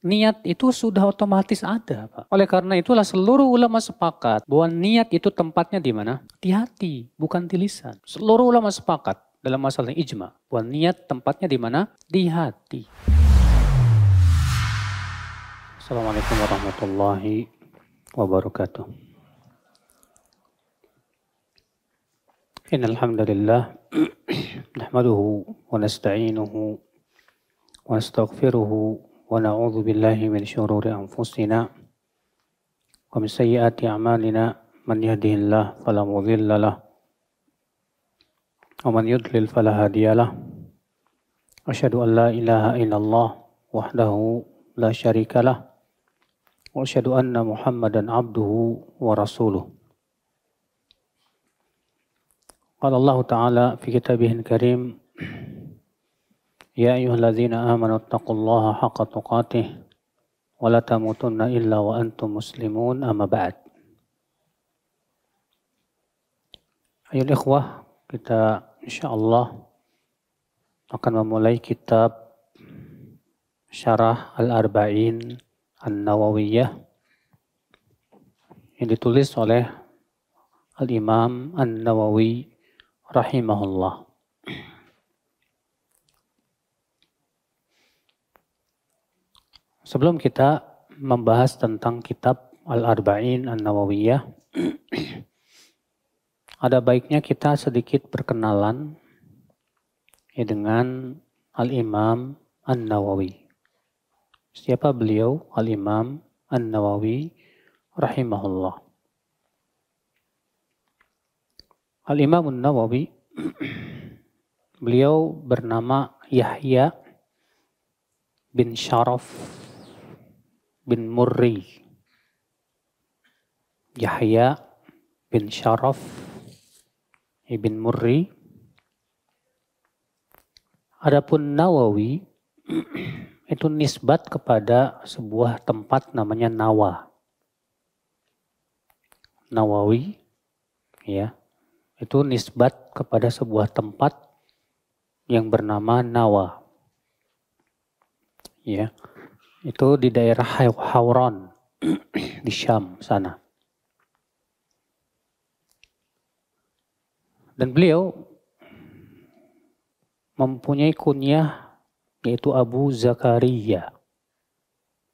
Niat itu sudah otomatis ada, Pak. Oleh karena itulah seluruh ulama sepakat bahwa niat itu tempatnya di mana? Di hati, bukan di lisan. Seluruh ulama sepakat dalam masalah ijma bahwa niat tempatnya di mana? Di hati. Assalamualaikum warahmatullahi wabarakatuh. Innal hamdalillah nahmaduhu wa nasta'inuhu wa nastaghfiruhu wa na'udzu billahi min syururi anfusina wa min sayyiati a'malina man yahdihillahu fala mudilla lahu wa man yudlil fala hadiya lahu. Asyhadu an la ilaha illallah wahdahu la syarika lah wa asyhadu anna Muhammadan abduhu wa rasuluh. Qala Allah Ta'ala fi kitabihil karim, ya ayyuhalladzina amanu taqullaha haqqa tuqatih wa la tamutunna illa wa antum muslimun, amma ba'd. Ayol ikhwah, kita insyaallah akan memulai kitab Syarah Al-Arba'in An-Nawawiyah yang ditulis oleh Al-Imam An-Nawawi rahimahullah. Sebelum kita membahas tentang kitab Al-Arba'in An-Nawawiyah, ada baiknya kita sedikit berkenalan dengan Al-Imam An-Nawawi. Siapa beliau? Al-Imam An-Nawawi rahimahullah. Al-Imam An-Nawawi, beliau bernama Yahya bin Sharaf bin Murri. Yahya bin Sharaf ibn Murri. Adapun Nawawi itu nisbat kepada sebuah tempat namanya Nawa. Nawawi, ya, itu nisbat kepada sebuah tempat yang bernama Nawa. Ya, itu di daerah Hauran di Syam sana. Dan beliau mempunyai kunyah yaitu Abu Zakaria.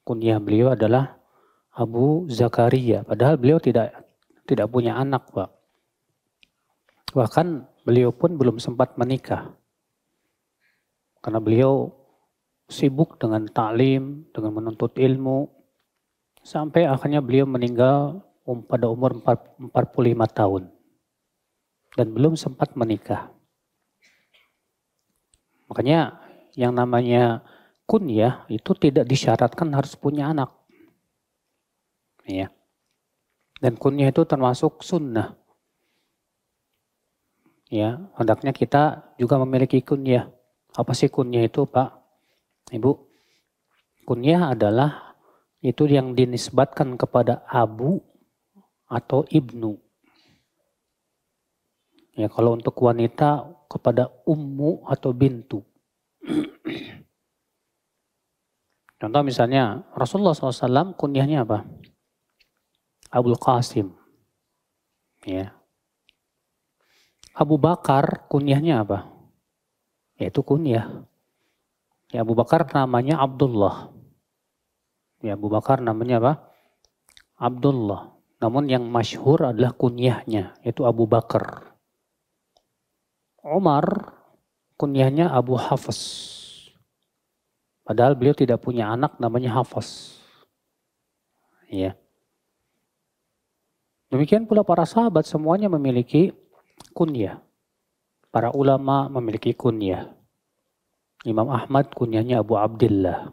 Kunyah beliau adalah Abu Zakaria. Padahal beliau tidak punya anak, Pak. Bahkan beliau pun belum sempat menikah. Karena beliau sibuk dengan ta'lim, dengan menuntut ilmu. Sampai akhirnya beliau meninggal pada umur 45 tahun. Dan belum sempat menikah. Makanya yang namanya kunyah itu tidak disyaratkan harus punya anak. Ya. Dan kunyah itu termasuk sunnah. Ya, hendaknya kita juga memiliki kunyah. Apa sih kunyah itu, Pak? Ibu? Kunyah adalah itu yang dinisbatkan kepada abu atau ibnu. Ya, kalau untuk wanita kepada ummu atau bintu. Contoh misalnya Rasulullah SAW kunyahnya apa? Abul Qasim. Ya. Abu Bakar kunyahnya apa? Yaitu kunyah. Ya, Abu Bakar namanya Abdullah. Ya, Abu Bakar namanya apa? Abdullah. Namun yang masyhur adalah kunyahnya, yaitu Abu Bakar. Umar kunyahnya Abu Hafs. Padahal beliau tidak punya anak namanya Hafs. Ya. Demikian pula para sahabat semuanya memiliki kunyah. Para ulama memiliki kunyah. Imam Ahmad kunyahnya Abu Abdillah.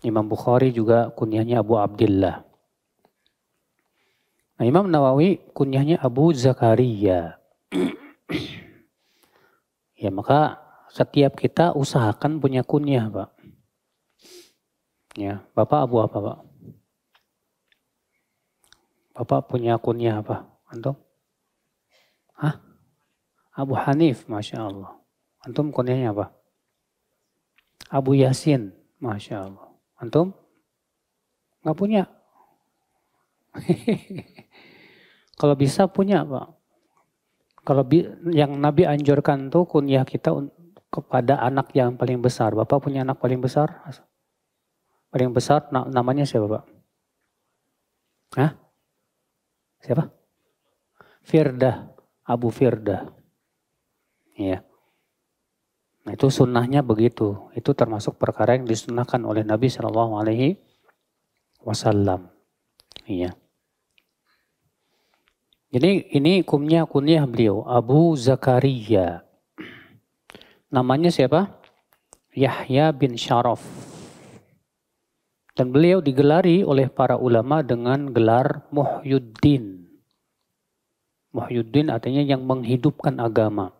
Imam Bukhari juga kunyahnya Abu Abdillah. Nah, Imam Nawawi kunyahnya Abu Zakaria. Ya, maka setiap kita usahakan punya kunyah, Pak. Ya, Bapak Abu apa, Pak? Bapak punya kunyah apa? Antum? Hah? Abu Hanif, Masya Allah. Antum kunyahnya apa? Abu Yasin, Masya Allah. Antum? Nggak punya. Kalau bisa punya, Pak. Kalau yang Nabi anjurkan tuh kunyah kita kepada anak yang paling besar. Bapak punya anak paling besar? Paling besar namanya siapa, Pak? Hah? Siapa? Firdah, Abu Firdah. Iya. Nah itu sunnahnya begitu. Itu termasuk perkara yang disunnahkan oleh Nabi Shallallahu Alaihi Wasallam. Iya. Jadi ini kunyah beliau Abu Zakaria. Namanya siapa? Yahya bin Syaraf. Dan beliau digelari oleh para ulama dengan gelar Muhyiddin. Muhyiddin artinya yang menghidupkan agama.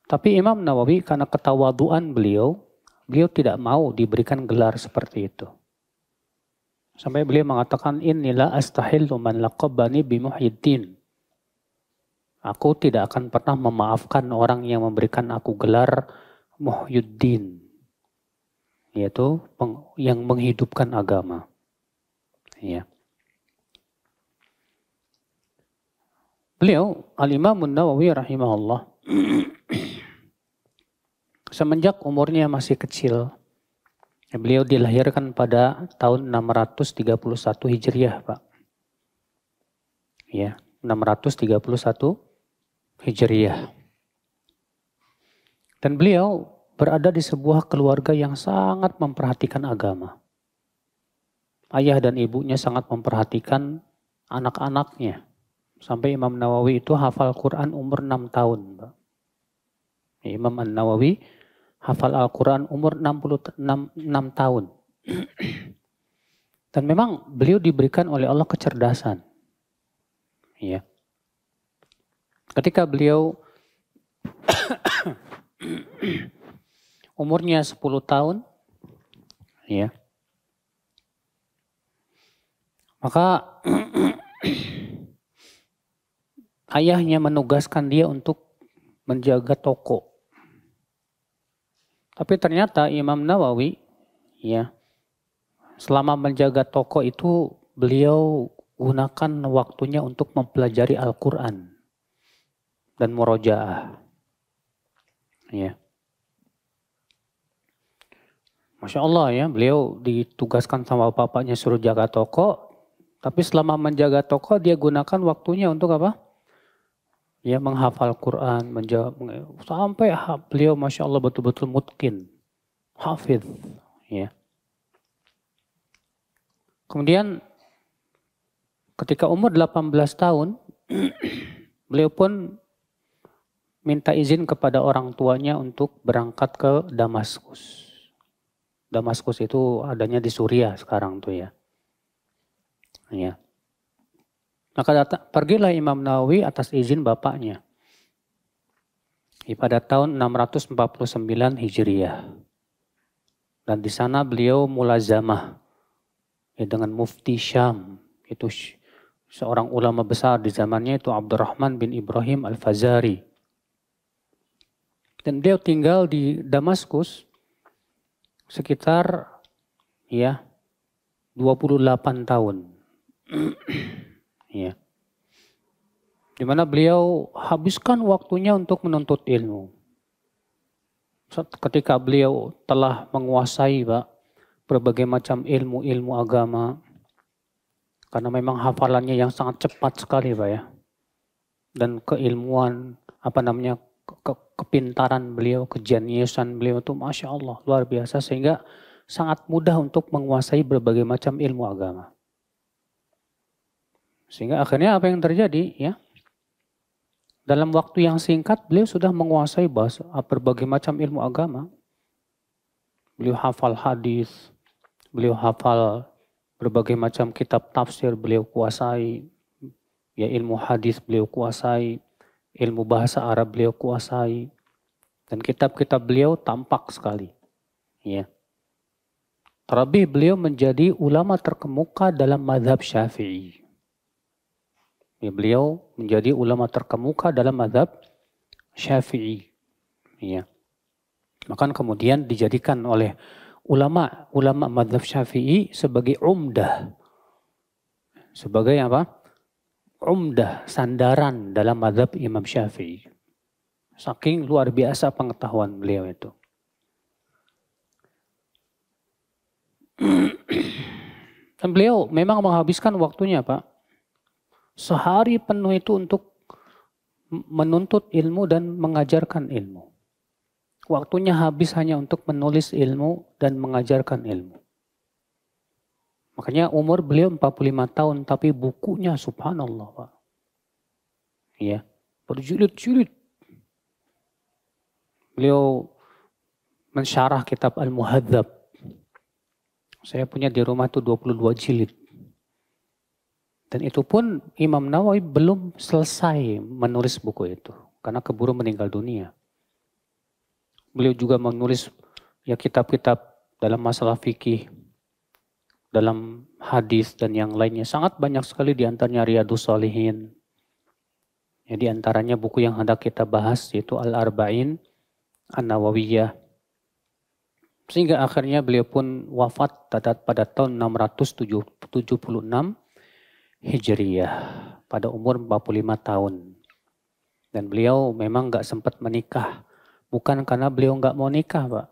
Tapi Imam Nawawi karena ketawaduan beliau tidak mau diberikan gelar seperti itu. Sampai beliau mengatakan, inilah astahillu man laqabani bimuhyiddin. Aku tidak akan pernah memaafkan orang yang memberikan aku gelar Muhyiddin. Yaitu yang menghidupkan agama. Ya. Beliau, Al-Imam Nawawi rahimahullah, semenjak umurnya masih kecil, beliau dilahirkan pada tahun 631 Hijriah, Pak. Ya, 631 Hijriah. Dan beliau berada di sebuah keluarga yang sangat memperhatikan agama. Ayah dan ibunya sangat memperhatikan anak-anaknya. Sampai Imam Nawawi itu hafal Quran umur 6 tahun. Pak. Imam An-Nawawi hafal Al-Quran umur 66 tahun. Dan memang beliau diberikan oleh Allah kecerdasan. Ya. Ketika beliau umurnya 10 tahun, ya, maka ayahnya menugaskan dia untuk menjaga toko. Tapi ternyata Imam Nawawi, ya, selama menjaga toko itu beliau gunakan waktunya untuk mempelajari Al-Quran dan murojaah. Ya. Masya Allah ya, beliau ditugaskan sama bapaknya suruh jaga toko, tapi selama menjaga toko dia gunakan waktunya untuk apa? Ya menghafal Quran, sampai beliau Masya Allah betul-betul mutqin, hafidh. Ya. Kemudian ketika umur 18 tahun, beliau pun minta izin kepada orang tuanya untuk berangkat ke Damaskus. Damaskus itu adanya di Suriah sekarang tuh ya. Ya. Maka pergilah Imam Nawawi atas izin bapaknya. Pada tahun 649 Hijriah. Dan di sana beliau mulazamah ya, dengan Mufti Syam. Itu seorang ulama besar di zamannya itu Abdurrahman bin Ibrahim Al-Fazari. Dan beliau tinggal di Damaskus sekitar ya 28 tahun. Ya. Di mana beliau habiskan waktunya untuk menuntut ilmu. Ketika beliau telah menguasai Pak, berbagai macam ilmu agama, karena memang hafalannya yang sangat cepat sekali Pak ya. Dan keilmuan, kepintaran beliau, kejeniusan beliau itu Masya Allah luar biasa, sehingga sangat mudah untuk menguasai berbagai macam ilmu agama. Sehingga akhirnya apa yang terjadi ya? Dalam waktu yang singkat beliau sudah menguasai berbagai macam ilmu agama. Beliau hafal hadis, beliau hafal berbagai macam kitab tafsir beliau kuasai. Ya ilmu hadis beliau kuasai, ilmu bahasa Arab beliau kuasai. Dan kitab-kitab beliau tampak sekali. Ya. Terlebih beliau menjadi ulama terkemuka dalam mazhab Syafi'i. Ya, beliau menjadi ulama terkemuka dalam mazhab Syafi'i. Ya. Maka kemudian dijadikan oleh ulama mazhab Syafi'i sebagai umdah. Sebagai apa? Umdah, sandaran dalam mazhab Imam Syafi'i. Saking luar biasa pengetahuan beliau itu. Dan beliau memang menghabiskan waktunya, Pak. Sehari penuh itu untuk menuntut ilmu dan mengajarkan ilmu. Waktunya habis hanya untuk menulis ilmu dan mengajarkan ilmu. Makanya umur beliau 45 tahun, tapi bukunya subhanallah, Pak. Ya, berjilid-jilid. Beliau mensyarah kitab Al-Muhadzab. Saya punya di rumah itu 22 jilid. Dan itu pun Imam Nawawi belum selesai menulis buku itu. Karena keburu meninggal dunia. Beliau juga menulis ya kitab-kitab dalam masalah fikih, dalam hadis dan yang lainnya. Sangat banyak sekali di antaranya Riyadhus Shalihin. Ya, di antaranya buku yang hendak kita bahas yaitu Al-Arba'in An-Nawawiyah. Sehingga akhirnya beliau pun wafat pada tahun 676 Hijriyah pada umur 45 tahun. Dan beliau memang gak sempat menikah. Bukan karena beliau gak mau nikah, Pak.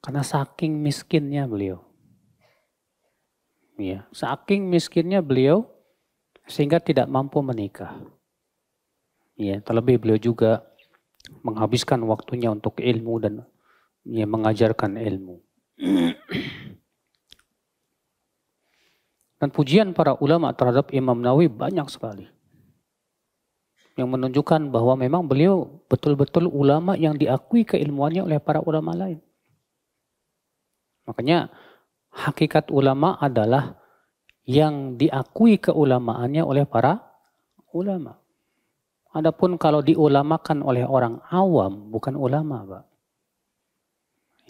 Karena saking miskinnya beliau. Ya, saking miskinnya beliau sehingga tidak mampu menikah. Ya, terlebih beliau juga menghabiskan waktunya untuk ilmu dan ya, mengajarkan ilmu. Dan pujian para ulama terhadap Imam Nawawi banyak sekali. Yang menunjukkan bahwa memang beliau betul-betul ulama yang diakui keilmuannya oleh para ulama lain. Makanya hakikat ulama adalah yang diakui keulamaannya oleh para ulama. Adapun kalau diulamakan oleh orang awam, bukan ulama, Pak.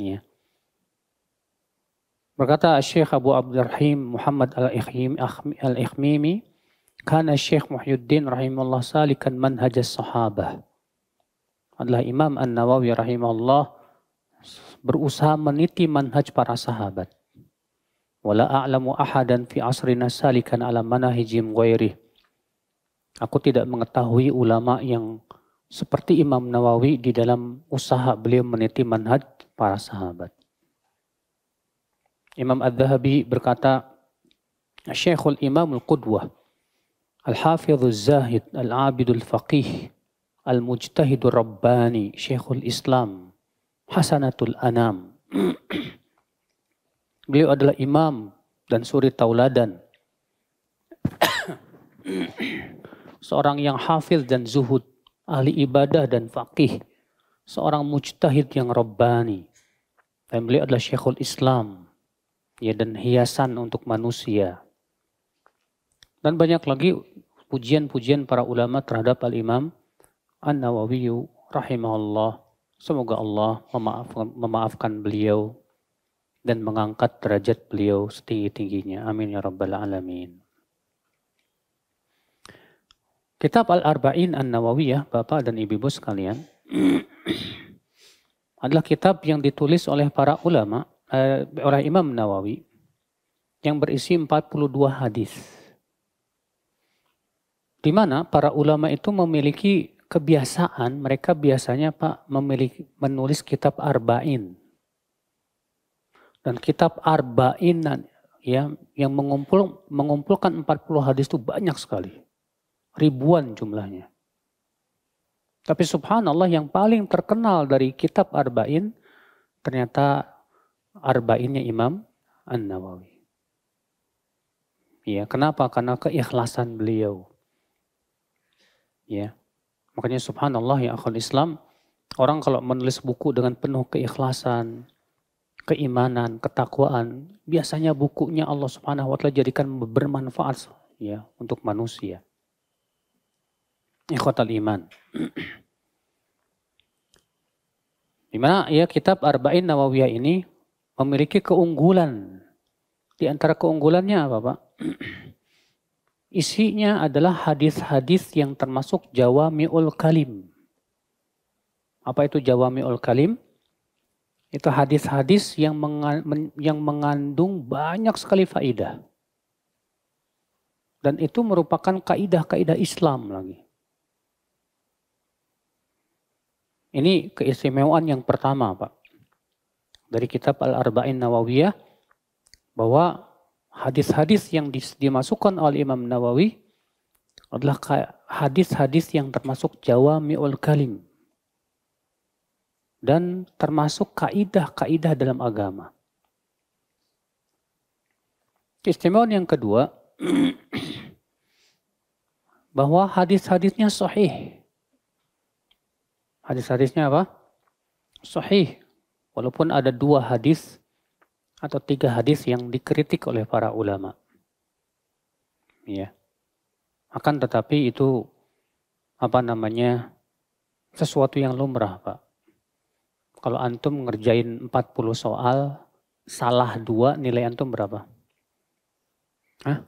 Ya. Berkata Syekh Abu Abdurrahim Muhammad Al-Ikhmimi, "Kana Syekh Muhyiddin rahimahullah salikan manhaj as-sahabah." Adalah Imam An-Nawawi rahimahullah berusaha meniti manhaj para sahabat. Wala a'lamu ahadan fi asrina salikan ala manahijim ghairi. Aku tidak mengetahui ulama yang seperti Imam Nawawi di dalam usaha beliau meniti manhaj para sahabat. Imam Adz-Dzahabi berkata, Syekhul Imamul Qudwah, Al-Hafidhul Zahid, Al-Abidul Faqih, Al-Mujtahidul Rabbani, Syekhul Islam, Hasanatul Anam. Beliau adalah imam dan suri tauladan. Seorang yang hafiz dan zuhud, ahli ibadah dan faqih. Seorang mujtahid yang rabbani. Dan beliau adalah Syekhul Islam. Ya, dan hiasan untuk manusia. Dan banyak lagi pujian-pujian para ulama terhadap Al-Imam An-Nawawi rahimahullah. Semoga Allah memaafkan beliau dan mengangkat derajat beliau setinggi-tingginya. Amin ya rabbal alamin. Kitab Al-Arba'in An-Nawawiyah, Bapak dan Ibu sekalian, adalah kitab yang ditulis oleh para ulama, oleh Imam Nawawi, yang berisi 42 hadis. Di mana para ulama itu memiliki kebiasaan, mereka biasanya Pak menulis kitab Arba'in. Dan kitab Arba'in ya, yang mengumpulkan 40 hadis itu banyak sekali. Ribuan jumlahnya. Tapi subhanallah yang paling terkenal dari kitab Arba'in ternyata Arba'innya Imam An-Nawawi. Ya, kenapa? Karena keikhlasan beliau. Ya. Makanya subhanallah ya akhul Islam, orang kalau menulis buku dengan penuh keikhlasan, keimanan, ketakwaan, biasanya bukunya Allah Subhanahu wa taala jadikan bermanfaat ya untuk manusia. Ikhwatal iman. Di mana ya kitab Arba'in Nawawiyah ini memiliki keunggulan. Di antara keunggulannya apa, Pak? Isinya adalah hadis-hadis yang termasuk Jawami'ul Kalim. Apa itu Jawami'ul Kalim? Itu hadis-hadis yang mengandung banyak sekali faidah. Dan itu merupakan kaidah-kaidah Islam lagi. Ini keistimewaan yang pertama, Pak. Dari kitab Al-Arba'in Nawawiyah, bahwa hadis-hadis yang dimasukkan oleh Imam Nawawi adalah hadis-hadis yang termasuk jawami'ul kalim. Dan termasuk kaidah-kaidah dalam agama. Keistimewaan yang kedua, bahwa hadis-hadisnya sahih. Hadis-hadisnya apa? Sahih. Walaupun ada 2 hadis atau 3 hadis yang dikritik oleh para ulama. Ya. Akan tetapi itu sesuatu yang lumrah, Pak. Kalau antum ngerjain 40 soal, salah 2, nilai antum berapa? Hah?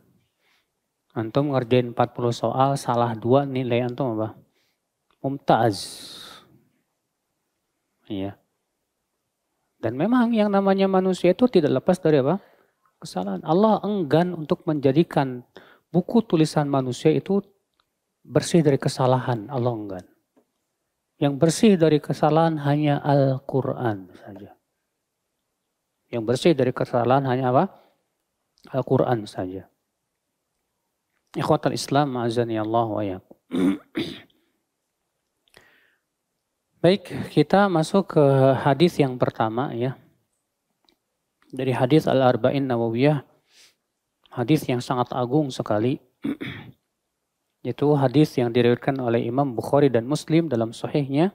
Antum ngerjain 40 soal, salah 2, nilai antum apa? Mumtaz. Iya. Dan memang yang namanya manusia itu tidak lepas dari apa? Kesalahan. Allah enggan untuk menjadikan buku tulisan manusia itu bersih dari kesalahan. Allah enggan. Yang bersih dari kesalahan hanya Al-Quran saja. Yang bersih dari kesalahan hanya apa? Al-Quran saja. Ikhwatal Islam, ma'azani Allah wa yakum. Baik, kita masuk ke hadis yang pertama ya. Dari hadis Al-Arba'in Nawawiyah. Hadis yang sangat agung sekali. Itu hadis yang diriwayatkan oleh Imam Bukhari dan Muslim dalam sahihnya.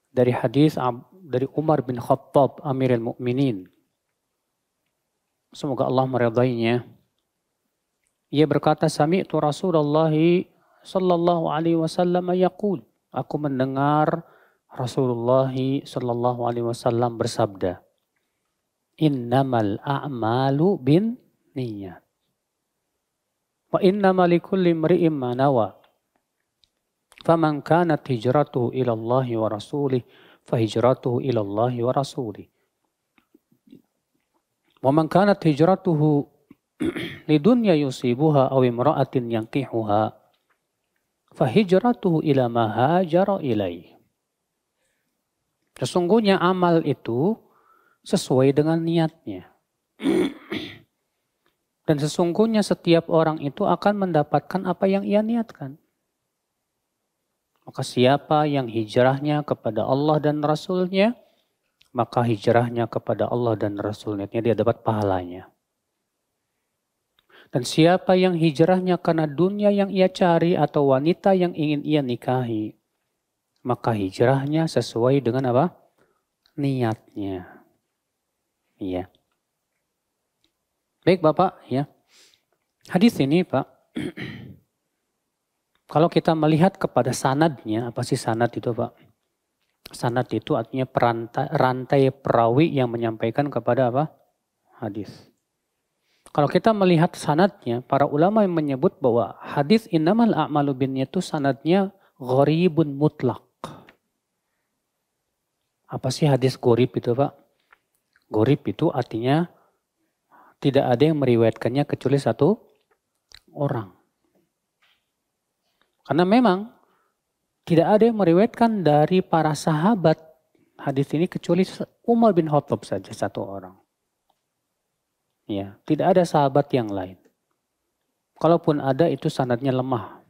Dari hadis dari Umar bin Khattab, Amirul Mukminin. Semoga Allah meridainya. Ia berkata, sami'tu Rasulullah sallallahu alaihi wasallam yaqul. Aku mendengar Rasulullah sallallahu alaihi wasallam bersabda, innamal a'malu bin niyyat. Wa innama likulli imri'in ma nawa. Faman kanat hijratuhu ila Allah wa rasulih, fa hijratuhu ila Allah wa rasulih. Wa man kanat hijratuhu lidunya yusibuha aw imra'atin yankihuha, fa hijratuhu ila ma hajara ilaih. Sesungguhnya amal itu sesuai dengan niatnya. Dan sesungguhnya setiap orang itu akan mendapatkan apa yang ia niatkan. Maka siapa yang hijrahnya kepada Allah dan Rasulnya, maka hijrahnya kepada Allah dan Rasulnya, dia dapat pahalanya. Dan siapa yang hijrahnya karena dunia yang ia cari atau wanita yang ingin ia nikahi, maka hijrahnya sesuai dengan apa? Niatnya. Iya. Baik Bapak, ya. Hadis ini Pak, kalau kita melihat kepada sanadnya, apa sih sanad itu Pak? Sanad itu artinya rantai perawi yang menyampaikan kepada apa? Hadis. Kalau kita melihat sanadnya, para ulama yang menyebut bahwa hadis innamal a'malu binniyat itu sanadnya gharibun mutlak. Apa sih hadis gharib itu Pak? Gharib itu artinya tidak ada yang meriwayatkannya kecuali 1 orang. Karena memang tidak ada yang meriwayatkan dari para sahabat hadis ini kecuali Umar bin Khattab saja 1 orang. Ya, tidak ada sahabat yang lain. Kalaupun ada itu sanadnya lemah.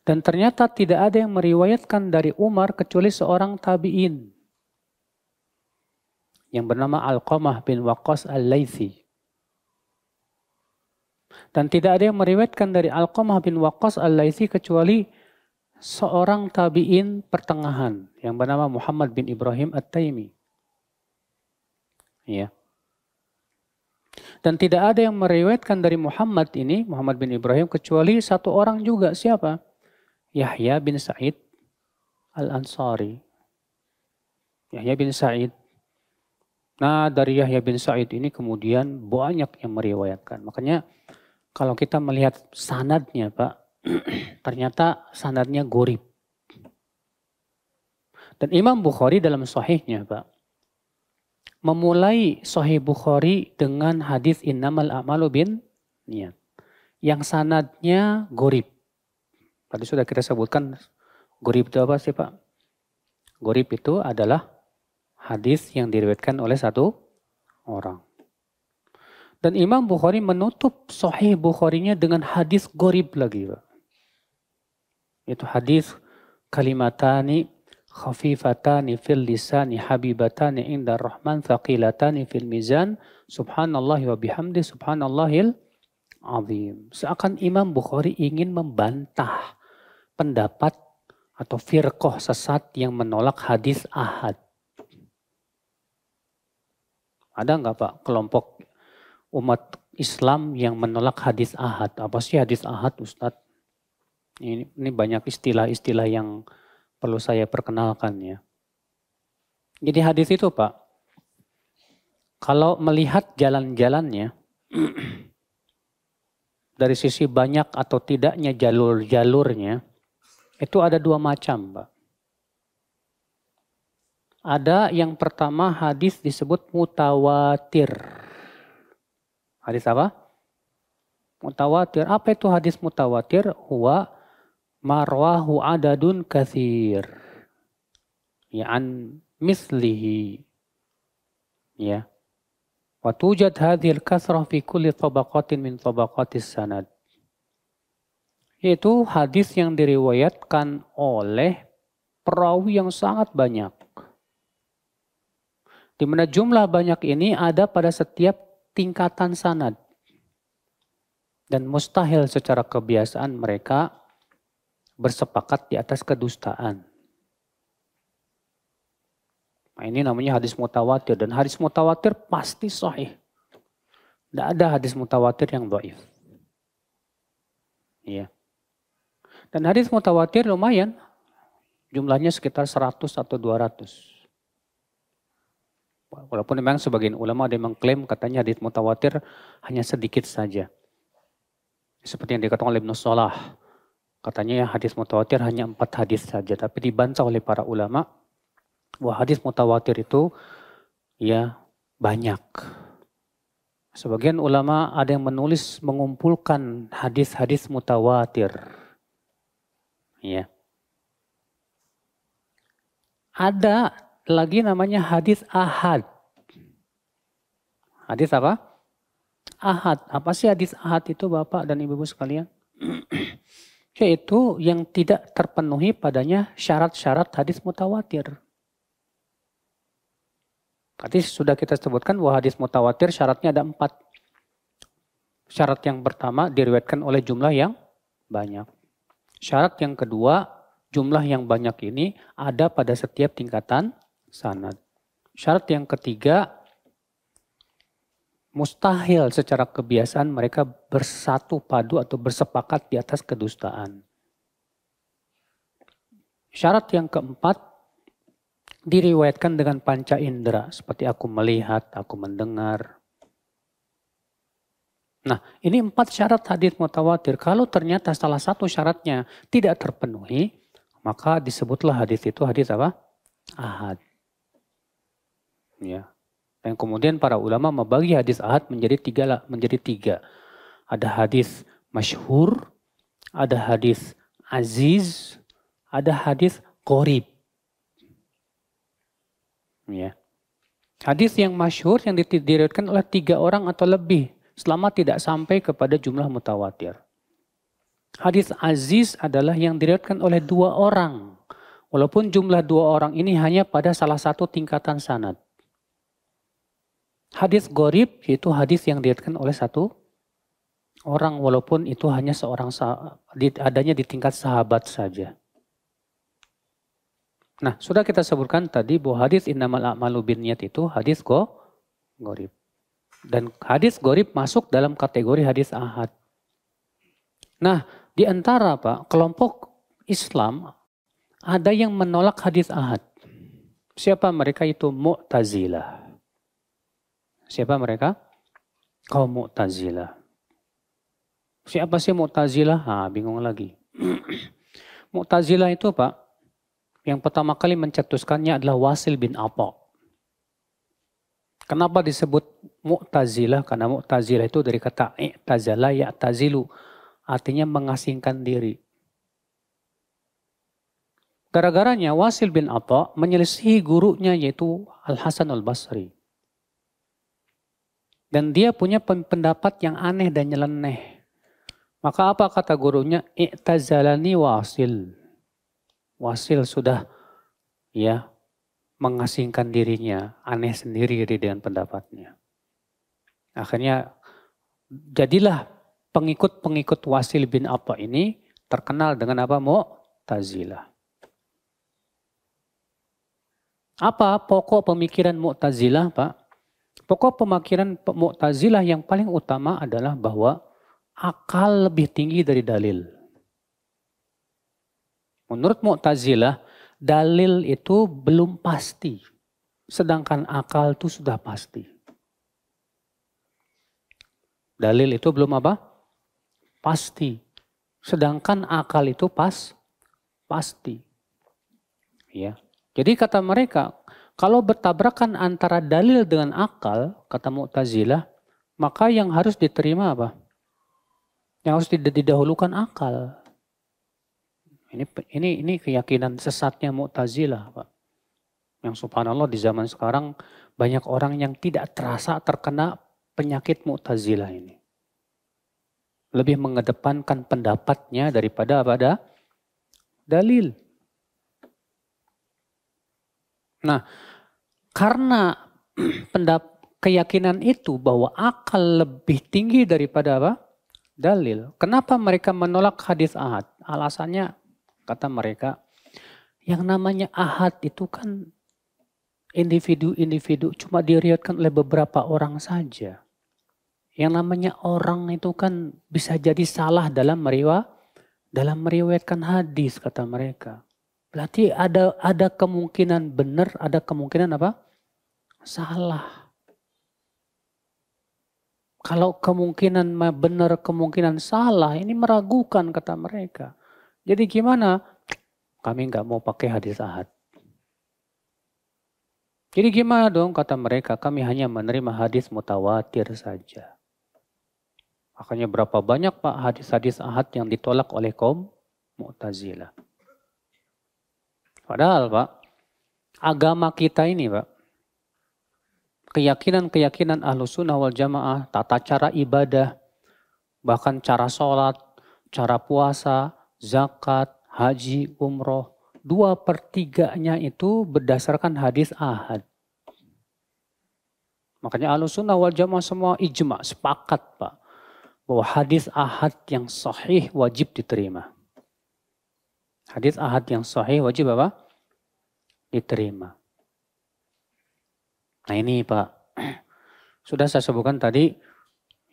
Dan ternyata tidak ada yang meriwayatkan dari Umar kecuali seorang tabi'in yang bernama Alqamah bin Waqqas Al-Laythi. Dan tidak ada yang meriwayatkan dari Alqamah bin Waqqas Al-Laythi kecuali seorang tabi'in pertengahan yang bernama Muhammad bin Ibrahim At-Taimi. Ya. Dan tidak ada yang meriwayatkan dari Muhammad bin Ibrahim kecuali 1 orang juga. Siapa? Yahya bin Sa'id Al-Ansari. Yahya bin Sa'id. Nah, dari Yahya bin Sa'id ini kemudian banyak yang meriwayatkan. Makanya kalau kita melihat sanadnya Pak, ternyata sanadnya gharib. Dan Imam Bukhari dalam sahihnya Pak, memulai Sahih Bukhari dengan hadis innamal a'malu bin niat. Yang sanadnya gorib. Tadi sudah kita sebutkan gorib itu apa sih Pak? Gorib itu adalah hadis yang diriwayatkan oleh satu orang. Dan Imam Bukhari menutup Sahih Bukharinya dengan hadis gorib lagi Pak. Itu hadis kalimatani khafifatani fil lisani habibatani inda rahman thaqilatani fil mizan subhanallahi wa bihamdi subhanallahil azim. Seakan Imam Bukhari ingin membantah pendapat atau firqah sesat yang menolak hadis ahad. Ada nggak Pak kelompok umat Islam yang menolak hadis ahad? Apa sih hadis ahad Ustadz? Ini banyak istilah-istilah yang perlu saya perkenalkan ya. Jadi hadis itu Pak, kalau melihat jalan-jalannya, dari sisi banyak atau tidaknya jalur-jalurnya, itu ada dua macam Pak. Ada yang pertama hadis disebut mutawatir. Hadis apa? Mutawatir. Apa itu hadis mutawatir? Huwa marwahu adadun katsir. Ya an mislihi. Ya. Wa tujad hadhil kasrah fi kulli tabaqatin min tabaqatis sanad. Itu hadis yang diriwayatkan oleh perawi yang sangat banyak. Di mana jumlah banyak ini ada pada setiap tingkatan sanad. Dan mustahil secara kebiasaan mereka bersepakat di atas kedustaan. Nah, ini namanya hadis mutawatir. Dan hadis mutawatir pasti sahih. Tidak ada hadis mutawatir yang dhaif. Iya. Dan hadis mutawatir lumayan. Jumlahnya sekitar 100 atau 200. Walaupun memang sebagian ulama ada yang mengklaim katanya hadis mutawatir hanya sedikit saja. Seperti yang dikatakan oleh Ibnu Shalah. Katanya ya hadis mutawatir hanya 4 hadis saja. Tapi dibantah oleh para ulama bahwa hadis mutawatir itu ya banyak. Sebagian ulama ada yang menulis mengumpulkan hadis-hadis mutawatir. Ya. Ada lagi namanya hadis ahad. Hadis apa? Ahad. Apa sih hadis ahad itu Bapak dan Ibu-ibu sekalian? Yaitu yang tidak terpenuhi padanya syarat-syarat hadis mutawatir. Tadi sudah kita sebutkan bahwa hadis mutawatir syaratnya ada 4. Syarat yang pertama diriwayatkan oleh jumlah yang banyak. Syarat yang kedua, jumlah yang banyak ini ada pada setiap tingkatan sanad. Syarat yang ketiga, mustahil secara kebiasaan mereka bersatu padu atau bersepakat di atas kedustaan. Syarat yang keempat, diriwayatkan dengan panca indera. Seperti aku melihat, aku mendengar. Nah, ini 4 syarat hadis mutawatir. Kalau ternyata salah satu syaratnya tidak terpenuhi, maka disebutlah hadis itu hadis apa? Ahad. Ya. Dan kemudian para ulama membagi hadis ahad menjadi 3. Ada hadis masyhur, ada hadis aziz, ada hadis qorib. Ya. Hadis yang masyhur yang diriwayatkan oleh 3 orang atau lebih selama tidak sampai kepada jumlah mutawatir. Hadis aziz adalah yang diriwayatkan oleh 2 orang. Walaupun jumlah 2 orang ini hanya pada salah satu tingkatan sanad. Hadis gharib yaitu hadis yang diriwayatkan oleh 1 orang walaupun itu hanya seorang adanya di tingkat sahabat saja. Nah, sudah kita sebutkan tadi bahwa hadis innamal a'malu binniyat itu hadis gharib. Dan hadis gharib masuk dalam kategori hadis ahad. Nah, di antara Pak, kelompok Islam ada yang menolak hadis ahad. Siapa mereka itu? Mu'tazilah. Siapa mereka? Kaum Mu'tazilah. Siapa sih Mu'tazilah? Bingung lagi. Mu'tazilah itu Pak, Yang pertama kali mencetuskannya adalah Wasil bin Atha. Kenapa disebut Mu'tazilah? Karena Mu'tazilah itu dari kata i'tazala ya'tazilu. Artinya mengasingkan diri. Gara-garanya Wasil bin Atha menyelisihi gurunya yaitu Al-Hasan Al-Basri. Dan dia punya pendapat yang aneh dan nyeleneh. Maka apa kata gurunya? I'tazalani Wasil. Wasil sudah ya mengasingkan dirinya, aneh sendiri dengan pendapatnya. Akhirnya jadilah pengikut-pengikut Wasil bin Atha ini terkenal dengan apa? Mu'tazilah. Apa pokok pemikiran Mu'tazilah, Pak? Pokok pemikiran Mu'tazilah yang paling utama adalah bahwa akal lebih tinggi dari dalil. Menurut Mu'tazilah, dalil itu belum pasti. Sedangkan akal itu sudah pasti. Dalil itu belum apa? Pasti. Sedangkan akal itu pasti. Ya. Jadi kata mereka, kalau bertabrakan antara dalil dengan akal, kata Mu'tazilah, maka yang harus diterima apa? Yang harus didahulukan akal. Ini keyakinan sesatnya Mu'tazilah, Pak. Yang subhanallah di zaman sekarang banyak orang yang tidak terasa terkena penyakit Mu'tazilah ini. Lebih mengedepankan pendapatnya daripada pada dalil. Nah, karena keyakinan itu bahwa akal lebih tinggi daripada apa? Dalil. Kenapa mereka menolak hadis ahad? Alasannya kata mereka, yang namanya ahad itu kan individu-individu cuma diriwayatkan oleh beberapa orang saja. Yang namanya orang itu kan bisa jadi salah dalam meriwayatkan hadis, kata mereka. Berarti ada kemungkinan benar, ada kemungkinan apa? Salah. Kalau kemungkinan benar, kemungkinan salah, ini meragukan, kata mereka. Jadi gimana? Kami nggak mau pakai hadis ahad. Jadi gimana dong, kata mereka, kami hanya menerima hadis mutawatir saja. Makanya berapa banyak Pak hadis-hadis ahad yang ditolak oleh kaum Mu'tazilah. Padahal Pak, agama kita ini Pak, keyakinan-keyakinan Ahlussunnah wal Jamaah, tata cara ibadah, bahkan cara sholat, cara puasa, zakat, haji, umroh, 2/3-nya itu berdasarkan hadis ahad. Makanya Ahlussunnah wal Jamaah semua ijma, sepakat Pak, bahwa hadis ahad yang sahih wajib diterima. Hadis ahad yang sahih wajib apa? Diterima. Nah ini Pak, sudah saya sebutkan tadi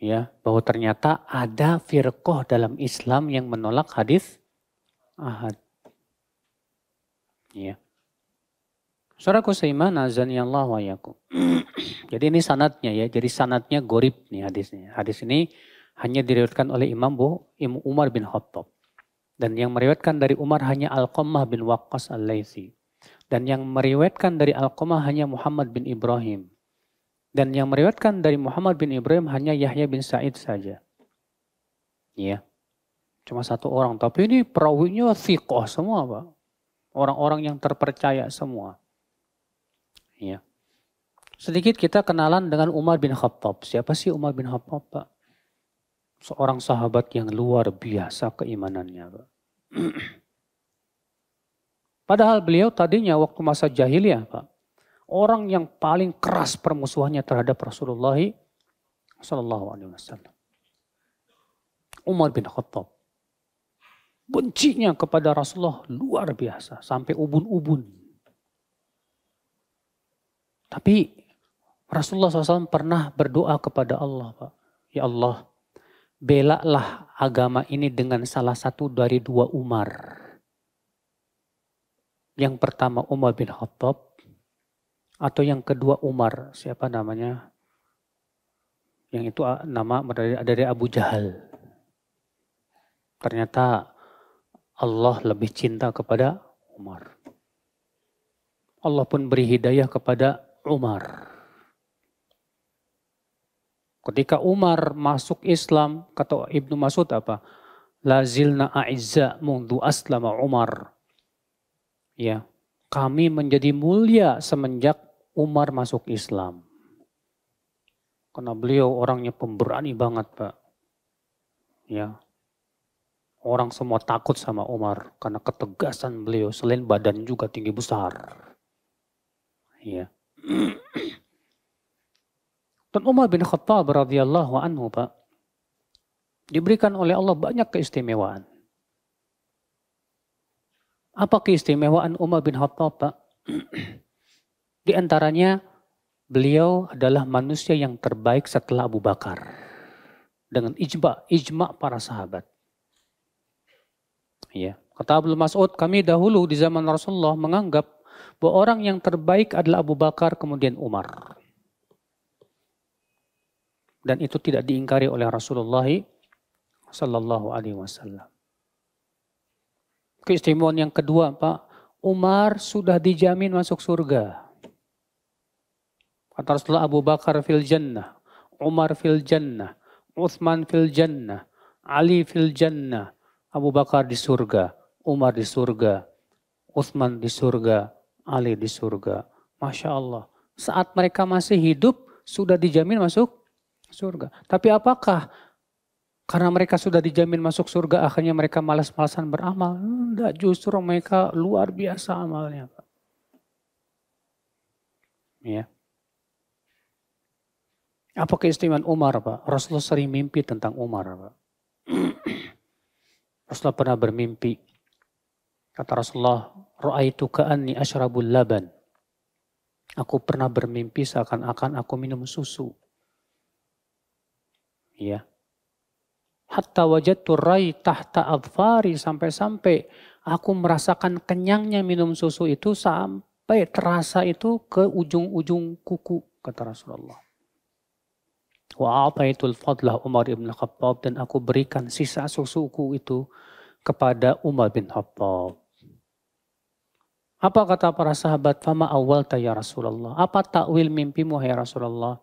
ya bahwa ternyata ada firqah dalam Islam yang menolak hadis ahad. Ya. Saudaraku seiman, azani Allah wa yakum. Jadi ini sanadnya ya, jadi sanadnya gorib nih hadisnya. Hadis ini hanya diriwayatkan oleh Imam Umar bin Khattab. Dan yang meriwayatkan dari Umar hanya Alqamah bin Waqqas al-Laitsi. Dan yang meriwayatkan dari Alqamah hanya Muhammad bin Ibrahim. Dan yang meriwayatkan dari Muhammad bin Ibrahim hanya Yahya bin Sa'id saja. Ya. Cuma satu orang. Tapi ini perawinya thiqah semua Pak. Orang-orang yang terpercaya semua. Ya. Sedikit kita kenalan dengan Umar bin Khattab. Siapa sih Umar bin Khattab Pak? Seorang sahabat yang luar biasa keimanannya Pak. Padahal beliau tadinya waktu masa jahiliyah Pak, orang yang paling keras permusuhannya terhadap Rasulullah SAW. Umar bin Khattab. Bencinya kepada Rasulullah luar biasa. Sampai ubun-ubun. Tapi Rasulullah SAW pernah berdoa kepada Allah Pak. Ya Allah, belalah agama ini dengan salah satu dari 2 Umar. Yang pertama Umar bin Khattab. Atau yang kedua Umar. Siapa namanya? Yang itu nama dari Abu Jahal. Ternyata Allah lebih cinta kepada Umar. Allah pun beri hidayah kepada Umar. Ketika Umar masuk Islam, kata Ibnu Mas'ud apa? Lazilna a'izza mundu aslama Umar. Ya, kami menjadi mulia semenjak Umar masuk Islam. Karena beliau orangnya pemberani banget, Pak. Ya. Orang semua takut sama Umar karena ketegasan beliau, selain badan juga tinggi besar. Ya. Dan Umar bin Khattab radhiyallahu anhu, Pak, diberikan oleh Allah banyak keistimewaan. Apa keistimewaan Umar bin Khattab, Pak? Di antaranya, beliau adalah manusia yang terbaik setelah Abu Bakar. Dengan ijma para sahabat. Ya. Kata Ibnu Mas'ud, kami dahulu di zaman Rasulullah menganggap bahwa orang yang terbaik adalah Abu Bakar, kemudian Umar. Dan itu tidak diingkari oleh Rasulullah sallallahu alaihi wasallam. Keistimewaan yang kedua, Pak, Umar sudah dijamin masuk surga. Kata Rasulullah, Abu Bakar fil jannah, Umar fil jannah, Utsman fil jannah, Ali fil jannah. Abu Bakar di surga, Umar di surga, Utsman di surga, Ali di surga. Masya Allah. Saat mereka masih hidup, sudah dijamin masuk surga. Tapi apakah karena mereka sudah dijamin masuk surga, akhirnya mereka malas-malasan beramal? Tidak, justru mereka luar biasa amalnya, Pak. Ya. Apa keistimewaan Umar, Pak? Rasulullah sering mimpi tentang Umar, Pak. Rasulullah pernah bermimpi. Kata Rasulullah, "Ra'aitu ka'anni asyrabul laban." Aku pernah bermimpi seakan-akan aku minum susu. Ya. Hatta wajadtu rai tahta adfari, sampai-sampai aku merasakan kenyangnya minum susu itu sampai terasa itu ke ujung-ujung kuku, kata Rasulullah. Wa ataitul fadlah Umar ibn Khattab, dan aku berikan sisa susuku itu kepada Umar bin Khattab. Apa kata para sahabat? Fama awalta ya Rasulullah. Apa takwil mimpimu ya Rasulullah?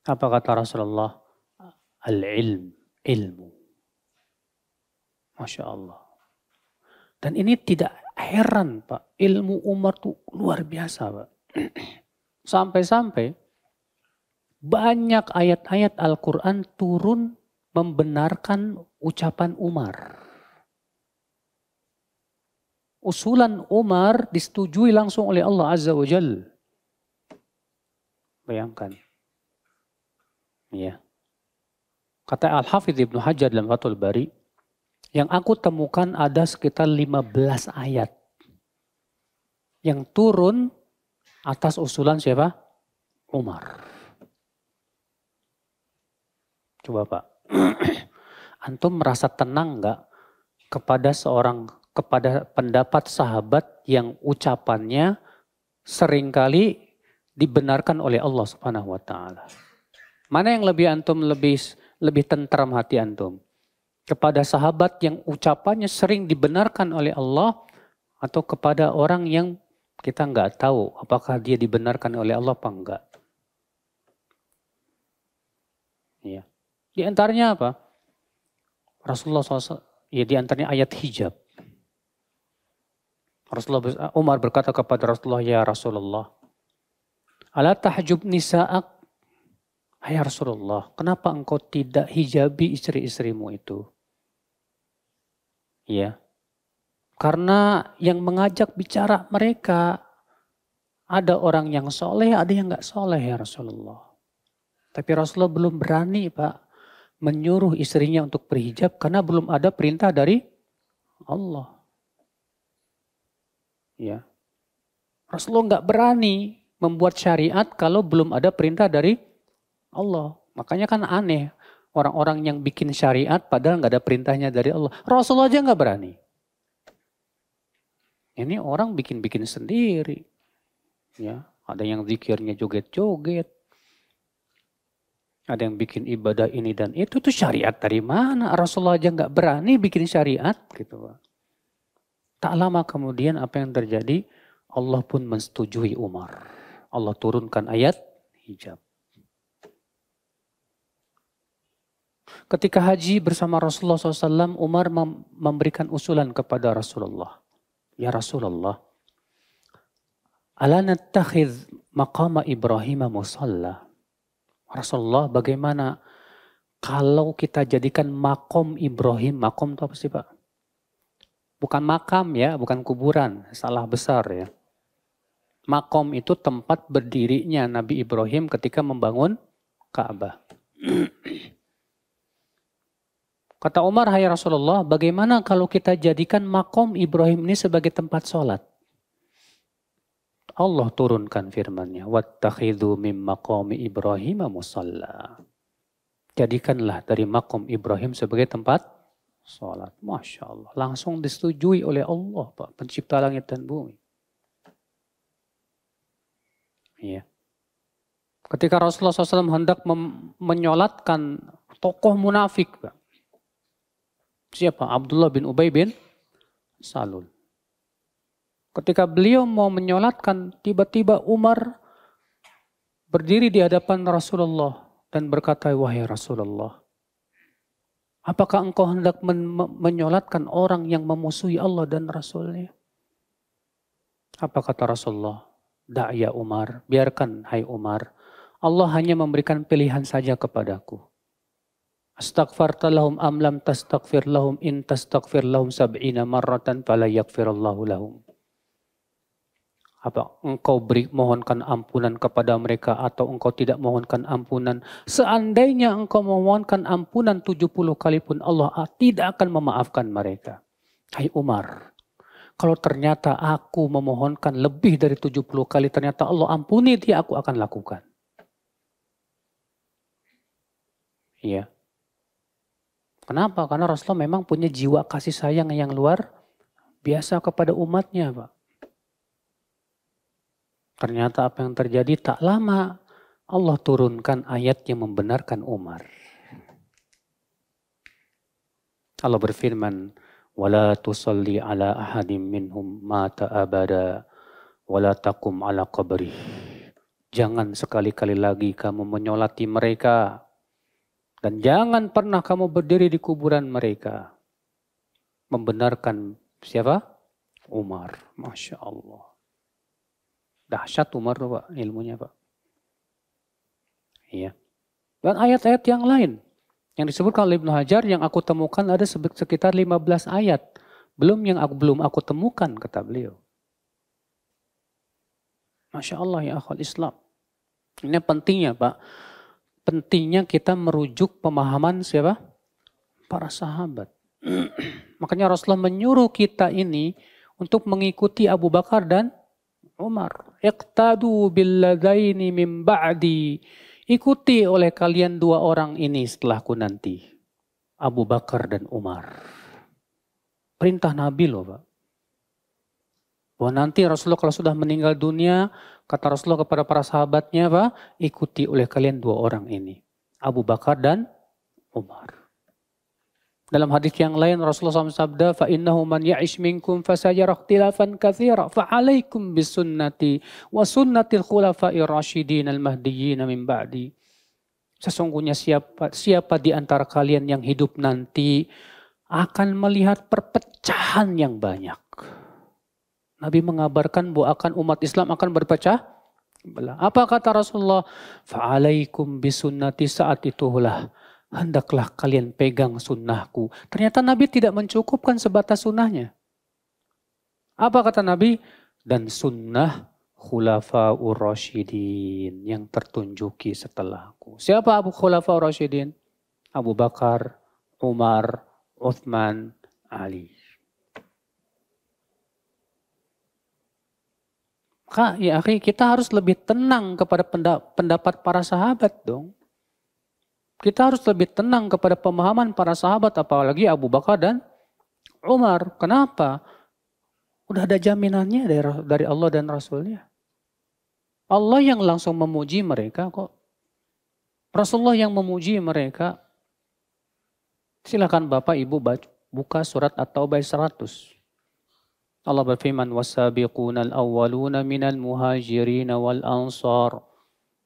Apa kata Rasulullah? Al-ilm, ilmu. Masya Allah. Dan ini tidak heran, Pak. Ilmu Umar itu luar biasa, Pak. Sampai-sampai banyak ayat-ayat Al-Quran turun membenarkan ucapan Umar. Usulan Umar disetujui langsung oleh Allah Azza wa Jalla. Bayangkan. Ya. Kata Al-Hafidh Ibnu Hajar dalam Fathul Bari, yang aku temukan ada sekitar 15 ayat yang turun atas usulan siapa? Umar. Coba Pak, antum merasa tenang nggak kepada pendapat sahabat yang ucapannya seringkali dibenarkan oleh Allah Subhanahu wa taala? Mana yang lebih tentram hati antum? Kepada sahabat yang ucapannya sering dibenarkan oleh Allah, atau kepada orang yang kita nggak tahu apakah dia dibenarkan oleh Allah apa enggak? Ya. Di antaranya apa? Rasulullah SAW, ya di antaranya ayat hijab. Umar berkata kepada Rasulullah, ya Rasulullah, ala tahjub nisa'ak. Ya Rasulullah, kenapa engkau tidak hijabi istri-istrimu itu? Ya, karena yang mengajak bicara mereka ada orang yang soleh, ada yang nggak soleh ya Rasulullah. Tapi Rasulullah belum berani Pak menyuruh istrinya untuk berhijab karena belum ada perintah dari Allah. Ya, Rasulullah nggak berani membuat syariat kalau belum ada perintah dari Allah. Makanya kan aneh. Orang-orang yang bikin syariat padahal nggak ada perintahnya dari Allah. Rasulullah aja nggak berani. Ini orang bikin-bikin sendiri. Ya, ada yang zikirnya joget-joget. Ada yang bikin ibadah ini dan itu tuh syariat dari mana? Rasulullah aja nggak berani bikin syariat gitu. Tak lama kemudian apa yang terjadi? Allah pun mensetujui Umar. Allah turunkan ayat hijab. Ketika haji bersama Rasulullah SAW, Umar memberikan usulan kepada Rasulullah. Ya Rasulullah, ala nattakhidh maqama Ibrahim musalla. Rasulullah, bagaimana kalau kita jadikan makom Ibrahim, makom itu apa sih Pak? Bukan makam ya, bukan kuburan, salah besar ya. Makom itu tempat berdirinya Nabi Ibrahim ketika membangun Ka'bah. Kata Umar, hai Rasulullah, bagaimana kalau kita jadikan makom Ibrahim ini sebagai tempat sholat? Allah turunkan firman-Nya, wattakhidhu mim maqami Ibrahim musalla. Jadikanlah dari makom Ibrahim sebagai tempat sholat. Masya Allah, langsung disetujui oleh Allah, Pak, pencipta langit dan bumi. Iya. Ketika Rasulullah SAW hendak menyolatkan tokoh munafik, Pak. Siapa? Abdullah bin Ubay bin Salul. Ketika beliau mau menyolatkan, tiba-tiba Umar berdiri di hadapan Rasulullah dan berkata, wahai Rasulullah, apakah engkau hendak menyolatkan orang yang memusuhi Allah dan Rasulnya? Apa kata Rasulullah? Da'ya Umar, biarkan hai Umar. Allah hanya memberikan pilihan saja kepadaku. Astaghfarta lahum am lam tastaghfir lahum in tastaghfir lahum sab'ina marratan fala yaghfirallahu lahum. Apa engkau mohonkan ampunan kepada mereka atau engkau tidak mohonkan ampunan? Seandainya engkau memohonkan ampunan 70 kali pun Allah tidak akan memaafkan mereka. Hai Umar, kalau ternyata aku memohonkan lebih dari 70 kali ternyata Allah ampuni dia, aku akan lakukan. Iya. Kenapa? Karena Rasulullah memang punya jiwa kasih sayang yang luar biasa kepada umatnya, Pak. Ternyata apa yang terjadi tak lama Allah turunkan ayat yang membenarkan Umar. Allah berfirman, "Wala tusalli ala ahadim minhum mata abada wala taqum ala qabri." Jangan sekali-kali lagi kamu menyolati mereka. Dan jangan pernah kamu berdiri di kuburan mereka. Membenarkan siapa? Umar. Masya Allah. Dahsyat Umar Pak, ilmunya Pak. Iya. Dan ayat-ayat yang lain. Yang disebutkan oleh Ibnu Hajar yang aku temukan ada sekitar 15 ayat. Belum aku temukan, kata beliau. Masya Allah ya akhwal Islam. Ini pentingnya Pak. Pentingnya kita merujuk pemahaman siapa? Para sahabat. Makanya Rasulullah menyuruh kita ini untuk mengikuti Abu Bakar dan Umar. Iqtadu billadaini min ba'di. Ikuti oleh kalian dua orang ini setelahku nanti. Abu Bakar dan Umar. Perintah Nabi loh Pak. Bahwa nanti Rasulullah kalau sudah meninggal dunia, kata Rasulullah kepada para sahabatnya, Pak, ikuti oleh kalian dua orang ini. Abu Bakar dan Umar. Dalam hadis yang lain Rasulullah SAW sabda, فَإِنَّهُ مَنْ يَعِشْ مِنْكُمْ فَسَيَرَ اخْتِلَافًا كَثِيرًا فَعَلَيْكُمْ بِسُنَّتِي وَسُنَّةِ الْخُلَفَاءِ الرَّاشِدِينَ الْمَهْدِيِّينَ مِنْ بَعْدِي. Sesungguhnya siapa di antara kalian yang hidup nanti akan melihat perpecahan yang banyak. Nabi mengabarkan bahwa umat Islam akan berpecah belah. Apa kata Rasulullah? Fa'alaikum bisunnati, saat itulah hendaklah kalian pegang sunnahku. Ternyata Nabi tidak mencukupkan sebatas sunnahnya. Apa kata Nabi? Dan sunnah khulafaur rasyidin yang tertunjuki setelahku. Siapa Abu Khulafaur rasyidin? Abu Bakar, Umar, Uthman, Ali. Maka ya akhi, kita harus lebih tenang kepada pendapat para sahabat dong. Kita harus lebih tenang kepada pemahaman para sahabat, apalagi Abu Bakar dan Umar. Kenapa? Udah ada jaminannya dari Allah dan Rasulnya. Allah yang langsung memuji mereka kok. Rasulullah yang memuji mereka. Silakan Bapak Ibu buka surat At-Taubah 100. Allah berfirman, "Was-sabiqunal awwaluna minal muhajirin wal ansar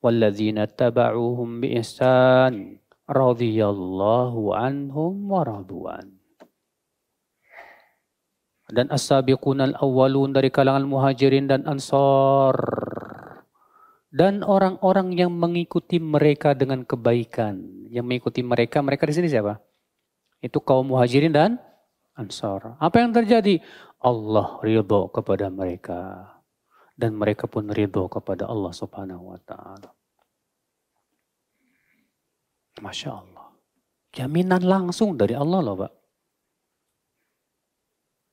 walladzina tabauhum bi ihsan radhiyallahu anhum wa radu'an." Dan as-sabiqunal awwalun dari kalangan muhajirin dan ansar. Dan orang-orang yang mengikuti mereka dengan kebaikan. Yang mengikuti mereka di sini siapa? Itu kaum muhajirin dan ansar. Apa yang terjadi? Allah ridho kepada mereka. Dan mereka pun ridho kepada Allah subhanahu wa ta'ala. Masya Allah. Jaminan langsung dari Allah loh Pak.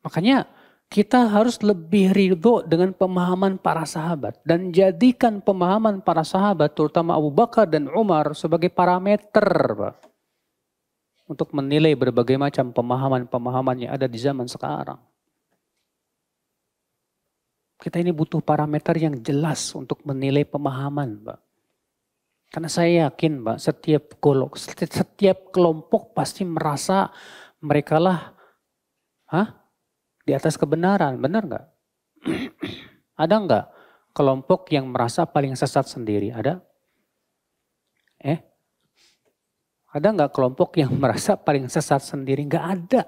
Makanya kita harus lebih ridho dengan pemahaman para sahabat. Dan jadikan pemahaman para sahabat, terutama Abu Bakar dan Umar, sebagai parameter Pak, untuk menilai berbagai macam pemahaman-pemahaman yang ada di zaman sekarang. Kita ini butuh parameter yang jelas untuk menilai pemahaman Pak. Karena saya yakin Pak, setiap kelompok pasti merasa mereka lah di atas kebenaran, benar nggak? Ada nggak kelompok yang merasa paling sesat sendiri? Ada? Ada nggak kelompok yang merasa paling sesat sendiri? Nggak ada.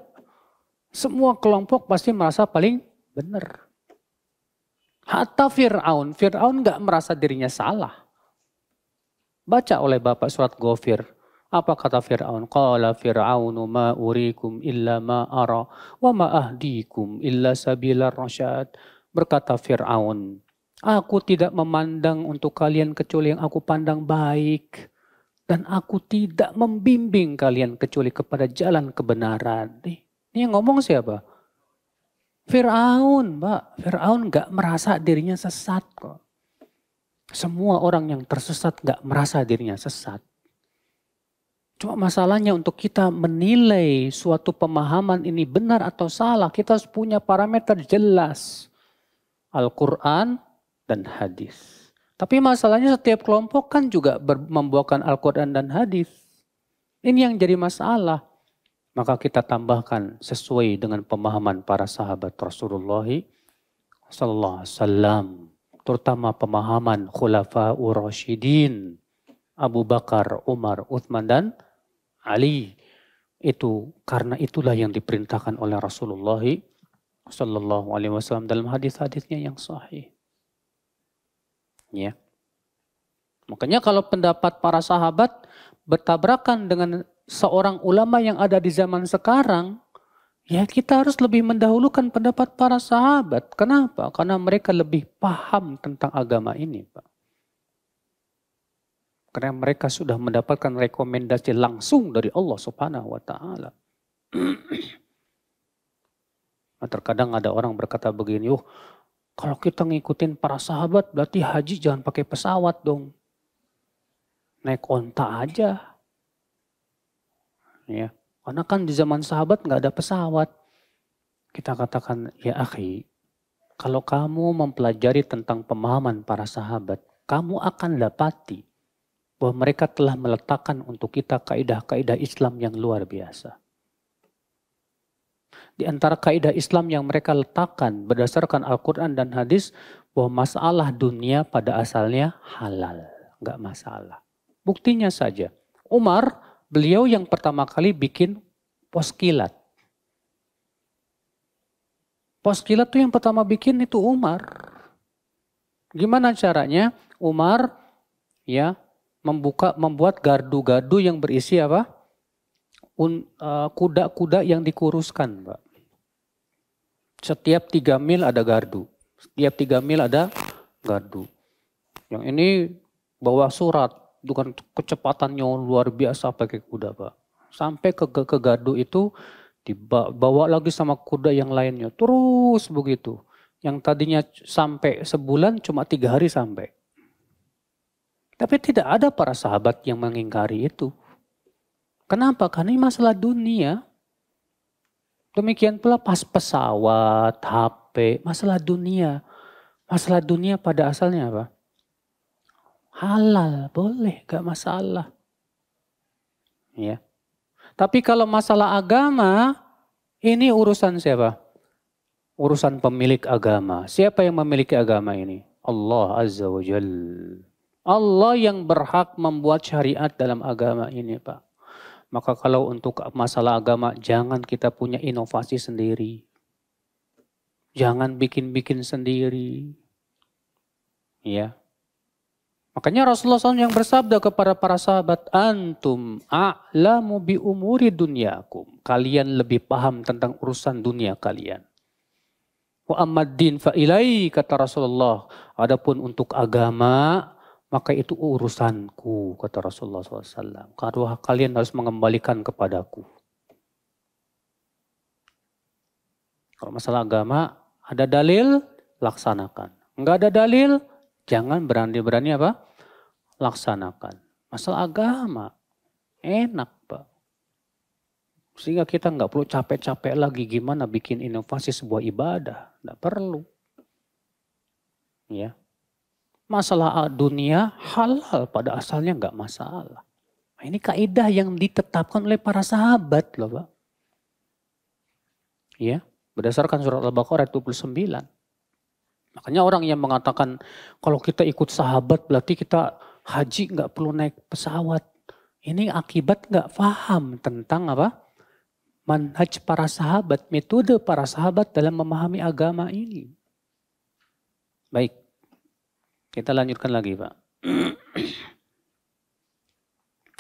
Semua kelompok pasti merasa paling benar. Hatta Fir'aun nggak merasa dirinya salah. Baca oleh Bapak surat Ghafir. Apa kata Fir'aun? Qala Fir'aunu ma urikum illa ma ara wa ma ahdikum illa sabilar rasyad. Berkata Fir'aun, aku tidak memandang untuk kalian kecuali yang aku pandang baik. Dan aku tidak membimbing kalian kecuali kepada jalan kebenaran. Ini yang ngomong siapa? Fir'aun, Pak. Fir'aun gak merasa dirinya sesat kok. Semua orang yang tersesat gak merasa dirinya sesat. Cuma masalahnya untuk kita menilai suatu pemahaman ini benar atau salah, kita harus punya parameter jelas. Al-Quran dan hadis. Tapi masalahnya setiap kelompok kan juga membawakan Al-Quran dan hadis. Ini yang jadi masalah. Maka kita tambahkan sesuai dengan pemahaman para sahabat Rasulullah sallallahu alaihi wasallam, terutama pemahaman Khulafa'ur Rasyidin, Abu Bakar, Umar, Uthman dan Ali. Itu karena itulah yang diperintahkan oleh Rasulullah sallallahu alaihi wasallam dalam hadis-hadisnya yang sahih. Ya. Makanya kalau pendapat para sahabat bertabrakan dengan seorang ulama yang ada di zaman sekarang, ya kita harus lebih mendahulukan pendapat para sahabat. Kenapa? Karena mereka lebih paham tentang agama ini, Pak. Karena mereka sudah mendapatkan rekomendasi langsung dari Allah Subhanahu wa taala. Nah, terkadang ada orang berkata begini, kalau kita ngikutin para sahabat berarti haji jangan pakai pesawat dong. Naik onta aja. Ya, karena kan di zaman sahabat nggak ada pesawat. Kita katakan, ya akhi, kalau kamu mempelajari tentang pemahaman para sahabat, kamu akan dapati bahwa mereka telah meletakkan untuk kita kaidah-kaidah Islam yang luar biasa. Di antara kaidah Islam yang mereka letakkan berdasarkan Al-Quran dan hadis, bahwa masalah dunia pada asalnya halal, nggak masalah. Buktinya saja, Umar, beliau yang pertama kali bikin pos kilat. Pos kilat tuh yang pertama bikin itu Umar. Gimana caranya? Umar ya membuat gardu-gardu yang berisi apa? Kuda-kuda yang dikuruskan, Pak. Setiap 3 mil ada gardu. Setiap 3 mil ada gardu. Yang ini bawa surat dengan kecepatannya luar biasa pakai kuda, Pak. Sampai ke gardu itu dibawa lagi sama kuda yang lainnya. Terus begitu. Yang tadinya sampai sebulan cuma 3 hari sampai. Tapi tidak ada para sahabat yang mengingkari itu. Kenapa? Karena ini masalah dunia. Demikian pula pas pesawat, HP, masalah dunia. Masalah dunia pada asalnya apa? Halal, boleh, gak masalah. Ya. Tapi kalau masalah agama, ini urusan siapa? urusan pemilik agama. Siapa yang memiliki agama ini? Allah Azza wa Jal. Allah yang berhak membuat syariat dalam agama ini, Pak. Maka kalau untuk masalah agama, jangan kita punya inovasi sendiri. Jangan bikin-bikin sendiri. Ya. Makanya Rasulullah SAW yang bersabda kepada para sahabat, antum a'lamu bi umuri dunyakum. Kalian lebih paham tentang urusan dunia kalian. Wa ammad din fa ilai, kata Rasulullah. Adapun untuk agama, maka itu urusanku, kata Rasulullah SAW. Karena kalian harus mengembalikan kepadaku. Kalau masalah agama, ada dalil, laksanakan. Enggak ada dalil, jangan berani-berani apa? Laksanakan. Masalah agama, enak Pak. Sehingga kita nggak perlu capek-capek lagi gimana bikin inovasi sebuah ibadah. Nggak perlu. Ya. Masalah dunia halal pada asalnya nggak masalah. Nah, ini kaidah yang ditetapkan oleh para sahabat loh Pak. Ya, berdasarkan surat Al-Baqarah ayat 29. Makanya orang yang mengatakan kalau kita ikut sahabat berarti kita haji nggak perlu naik pesawat. Ini akibat nggak paham tentang apa? Manhaj para sahabat, metode para sahabat dalam memahami agama ini. Baik, kita lanjutkan lagi Pak.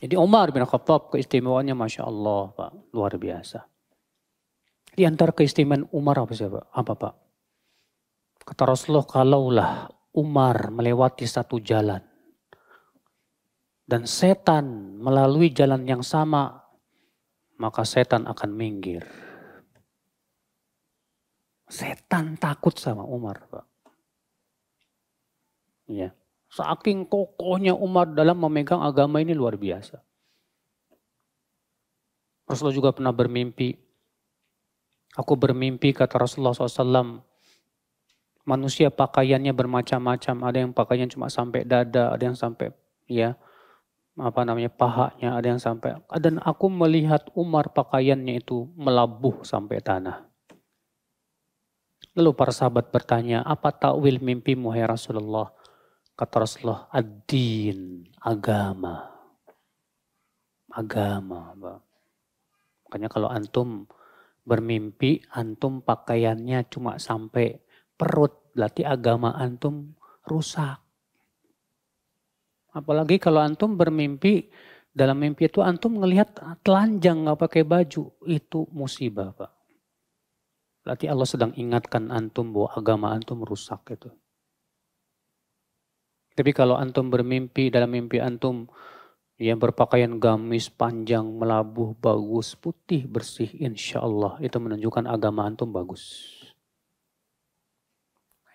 Jadi Umar bin Khattab keistimewaannya Masya Allah Pak, luar biasa. Di antara keistimewaan Umar apa sih Pak? Apa Pak? Kata Rasulullah, kalaulah Umar melewati satu jalan dan setan melalui jalan yang sama, maka setan akan minggir. Setan takut sama Umar, Pak. Ya. Saking kokohnya Umar dalam memegang agama ini luar biasa. Rasulullah juga pernah bermimpi. Aku bermimpi, kata Rasulullah SAW, manusia pakaiannya bermacam-macam. Ada yang pakaiannya cuma sampai dada, ada yang sampai pahanya, ada yang sampai. Dan aku melihat Umar pakaiannya itu melabuh sampai tanah. Lalu para sahabat bertanya, apa takwil mimpimu ya Rasulullah? Kata Rasulullah, ad-din, agama. Agama. Makanya kalau antum bermimpi, antum pakaiannya cuma sampai perut, berarti agama antum rusak. Apalagi kalau antum bermimpi, dalam mimpi itu antum ngelihat telanjang gak pakai baju, itu musibah Pak. Berarti Allah sedang ingatkan antum bahwa agama antum rusak itu. Tapi kalau antum bermimpi, dalam mimpi antum yang berpakaian gamis panjang, melabuh, bagus, putih, bersih, insya Allah itu menunjukkan agama antum bagus.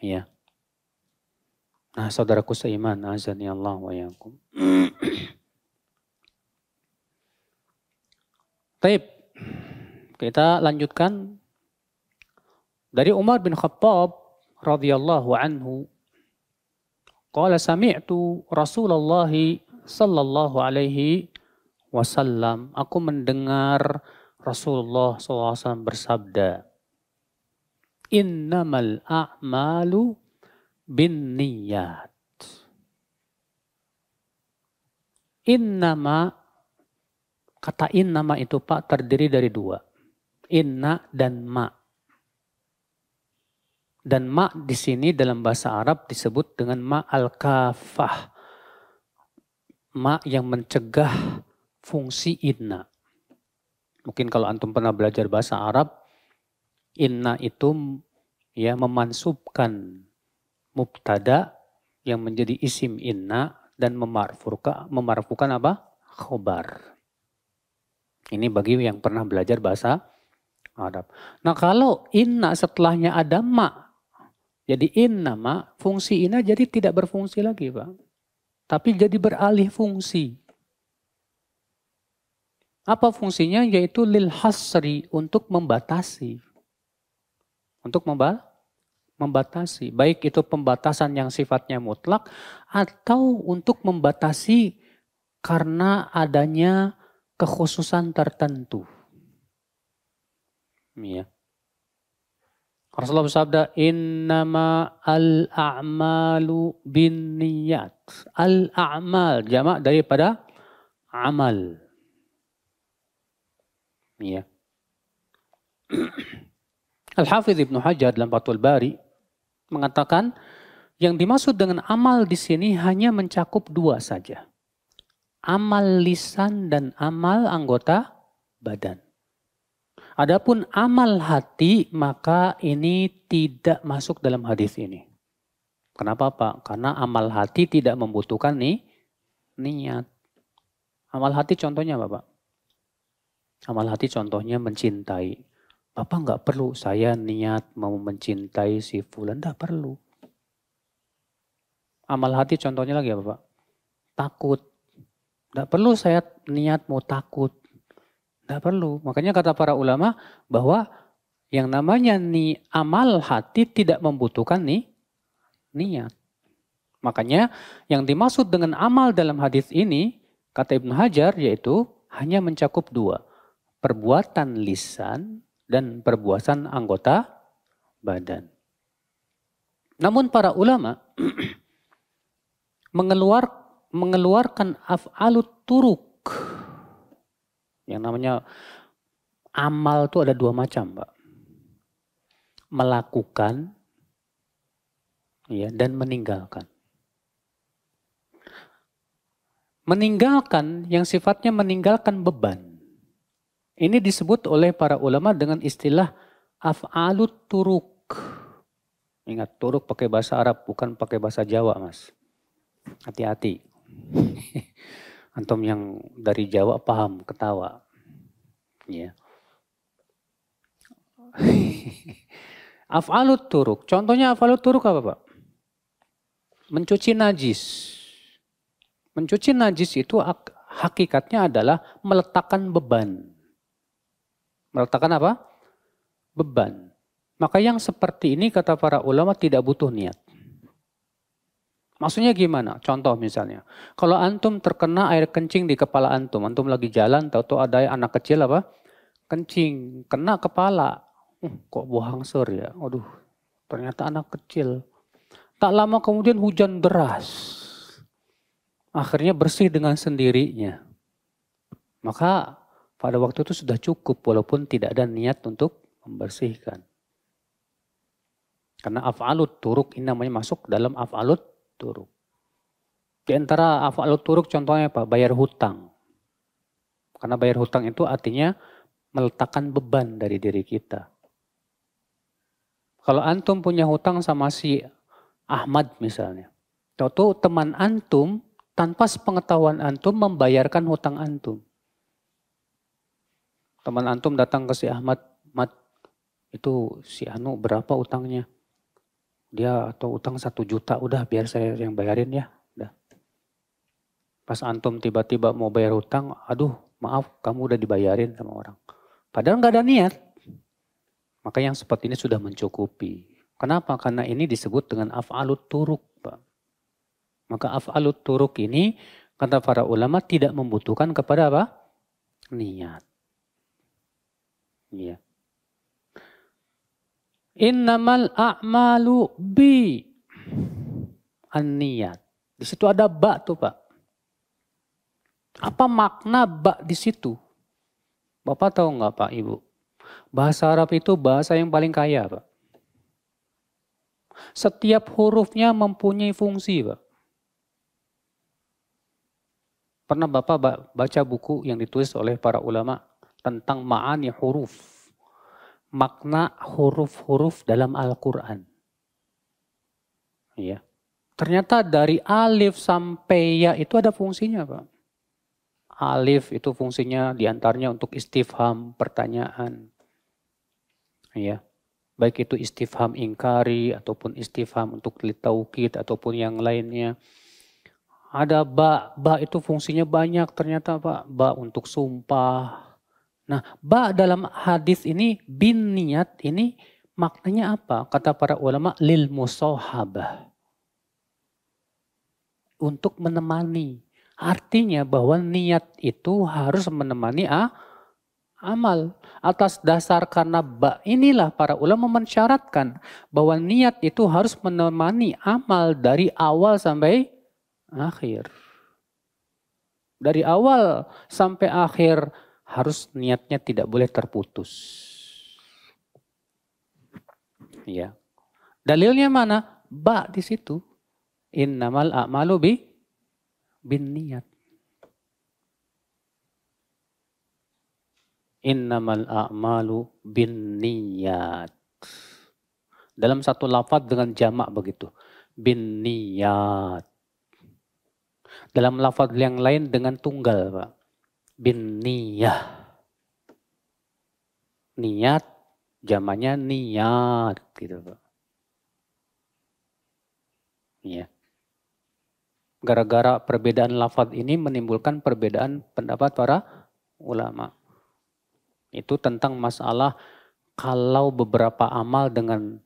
Ya. Nah, saudaraku seiman, azani Allah wa yakum. Baik, kita lanjutkan dari Umar bin Khattab radhiyallahu anhu. Qala sami'tu Rasulullah sallallahu alaihi wasallam. Aku mendengar Rasulullah SAW bersabda, innamal a'malu bin niyat. Innama, kata innama itu Pak terdiri dari dua. Inna dan ma. Dan ma di sini dalam bahasa Arab disebut dengan ma al-kafah. Ma yang mencegah fungsi inna. Mungkin kalau antum pernah belajar bahasa Arab, inna itu ya memansubkan mubtada yang menjadi isim inna dan memarfukan apa? Khobar. Ini bagi yang pernah belajar bahasa Arab. Nah kalau inna setelahnya ada ma, jadi inna ma, fungsi inna jadi tidak berfungsi lagi Pak. Tapi jadi beralih fungsi. Apa fungsinya? Yaitu lil hasri, untuk membatasi. Untuk membatasi. Baik itu pembatasan yang sifatnya mutlak atau untuk membatasi karena adanya kekhususan tertentu. Ya. Rasulullah bersabda, innama al-a'malu binniyat. Al-a'mal, jamak daripada amal. Ya. Al-Hafidh Ibnu Hajar dalam Fathul Bari mengatakan, yang dimaksud dengan amal di sini hanya mencakup dua saja. Amal lisan dan amal anggota badan. Adapun amal hati, maka ini tidak masuk dalam hadis ini. Kenapa Pak? Karena amal hati tidak membutuhkan niat. Amal hati contohnya apa Pak? Amal hati contohnya mencintai. Bapak nggak perlu saya niat mau mencintai si fulan, nggak perlu. Amal hati contohnya lagi apa Pak? Takut. Nggak perlu saya niat mau takut. Nggak perlu. Makanya kata para ulama bahwa yang namanya amal hati tidak membutuhkan niat. Makanya yang dimaksud dengan amal dalam hadis ini, kata Ibnu Hajar, yaitu hanya mencakup dua. Perbuatan lisan dan perbuatan anggota badan. Namun para ulama mengeluarkan af'alut turuk. Yang namanya amal itu ada dua macam, Pak. Melakukan ya, dan meninggalkan. Meninggalkan yang sifatnya meninggalkan beban. Ini disebut oleh para ulama dengan istilah af'alut turuk. Ingat, turuk pakai bahasa Arab, bukan pakai bahasa Jawa, Mas. Hati-hati. Antum yang dari Jawa paham, ketawa. Ya. Af'alut turuk. Contohnya af'alut turuk apa Pak? Mencuci najis. Mencuci najis itu hakikatnya adalah meletakkan beban. Meletakkan apa? Beban. Maka yang seperti ini kata para ulama tidak butuh niat. Maksudnya gimana? Contoh misalnya, kalau antum terkena air kencing di kepala antum lagi jalan, tahu-tahu ada anak kecil apa? Kencing, kena kepala. Kok buang sur ya? Waduh, ternyata anak kecil. Tak lama kemudian hujan deras. Akhirnya bersih dengan sendirinya. Maka pada waktu itu sudah cukup walaupun tidak ada niat untuk membersihkan. Karena af'alut turuk ini namanya masuk dalam af'alut turuk. Di antara af'alut turuk contohnya apa? Bayar hutang. Karena bayar hutang itu artinya meletakkan beban dari diri kita. Kalau antum punya hutang sama si Ahmad misalnya. Tahu-tahu teman antum tanpa sepengetahuan antum membayarkan hutang antum. Teman antum datang ke si Ahmad, Mat, itu si Anu berapa utangnya? Dia atau utang 1 juta, udah biar saya yang bayarin ya. Udah. Pas antum tiba-tiba mau bayar hutang, aduh maaf kamu udah dibayarin sama orang. Padahal nggak ada niat. Maka yang seperti ini sudah mencukupi. Kenapa? Karena ini disebut dengan af'alut turuk, Pak. Maka af'alut turuk ini kata para ulama tidak membutuhkan kepada apa? Niat. Iya. Innamal a'malu bi an-niyat. Di situ ada ba tuh Pak. Apa makna ba di situ? Bapak tahu nggak Pak Ibu? Bahasa Arab itu bahasa yang paling kaya Pak. Setiap hurufnya mempunyai fungsi Pak. Pernah Bapak baca buku yang ditulis oleh para ulama tentang ma'ani huruf. Makna huruf-huruf dalam Al-Quran. Ya. Ternyata dari alif sampai ya itu ada fungsinya Pak. Alif itu fungsinya diantaranya untuk istifham, pertanyaan. Ya. Baik itu istifham ingkari ataupun istifham untuk litaukid ataupun yang lainnya. Ada ba itu fungsinya banyak ternyata Pak. Ba untuk sumpah. Nah, ba dalam hadis ini bin niat ini maknanya apa? Kata para ulama lil musahabah. Untuk menemani. Artinya bahwa niat itu harus menemani amal. Atas dasar karena inilah para ulama mensyaratkan bahwa niat itu harus menemani amal dari awal sampai akhir. Dari awal sampai akhir harus niatnya tidak boleh terputus. Ya. Dalilnya mana? Di situ. Innamal a'malu bin niat. Innamal a'malu bin niyat. Dalam satu lafaz dengan jamak begitu. Bin niyat. Dalam lafaz yang lain dengan tunggal, Pak. Bin niyah. Niat, jamaknya niat. Gitu, Pak. Iya. Gara-gara perbedaan lafaz ini menimbulkan perbedaan pendapat para ulama. Itu tentang masalah kalau beberapa amal dengan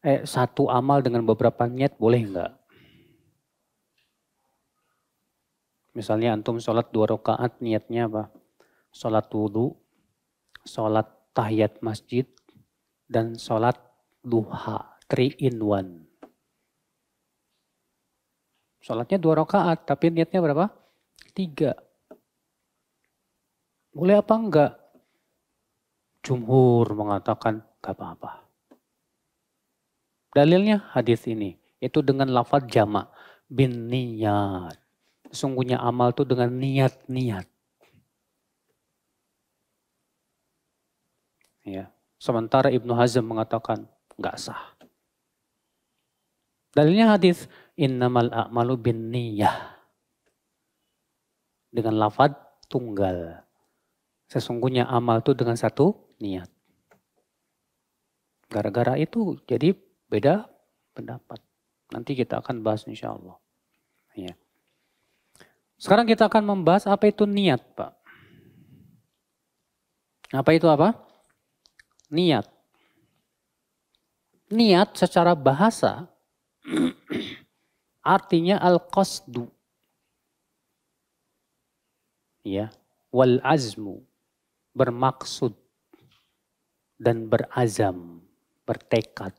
satu amal dengan beberapa niat boleh enggak? Misalnya antum sholat 2 rakaat niatnya apa? Sholat wudu, sholat tahiyat masjid, dan sholat duha, 3 in 1. Sholatnya 2 rakaat, tapi niatnya berapa? 3. Boleh apa enggak? Jumhur mengatakan gak apa-apa. Dalilnya hadis ini. Itu dengan lafaz jamak. Bin niyat. Sesungguhnya amal itu dengan niat-niat. Ya. Sementara Ibnu Hazm mengatakan gak sah. Dalilnya hadis innamal a'malu bin niyah. Dengan lafaz tunggal. Sesungguhnya amal itu dengan satu niat. Gara-gara itu jadi beda pendapat. Nanti kita akan bahas insya Allah. Ya. Sekarang kita akan membahas apa itu niat, Pak. Apa itu apa? Niat. Niat secara bahasa artinya al-qasdu. Ya, wal azmu. Bermaksud dan berazam, bertekad.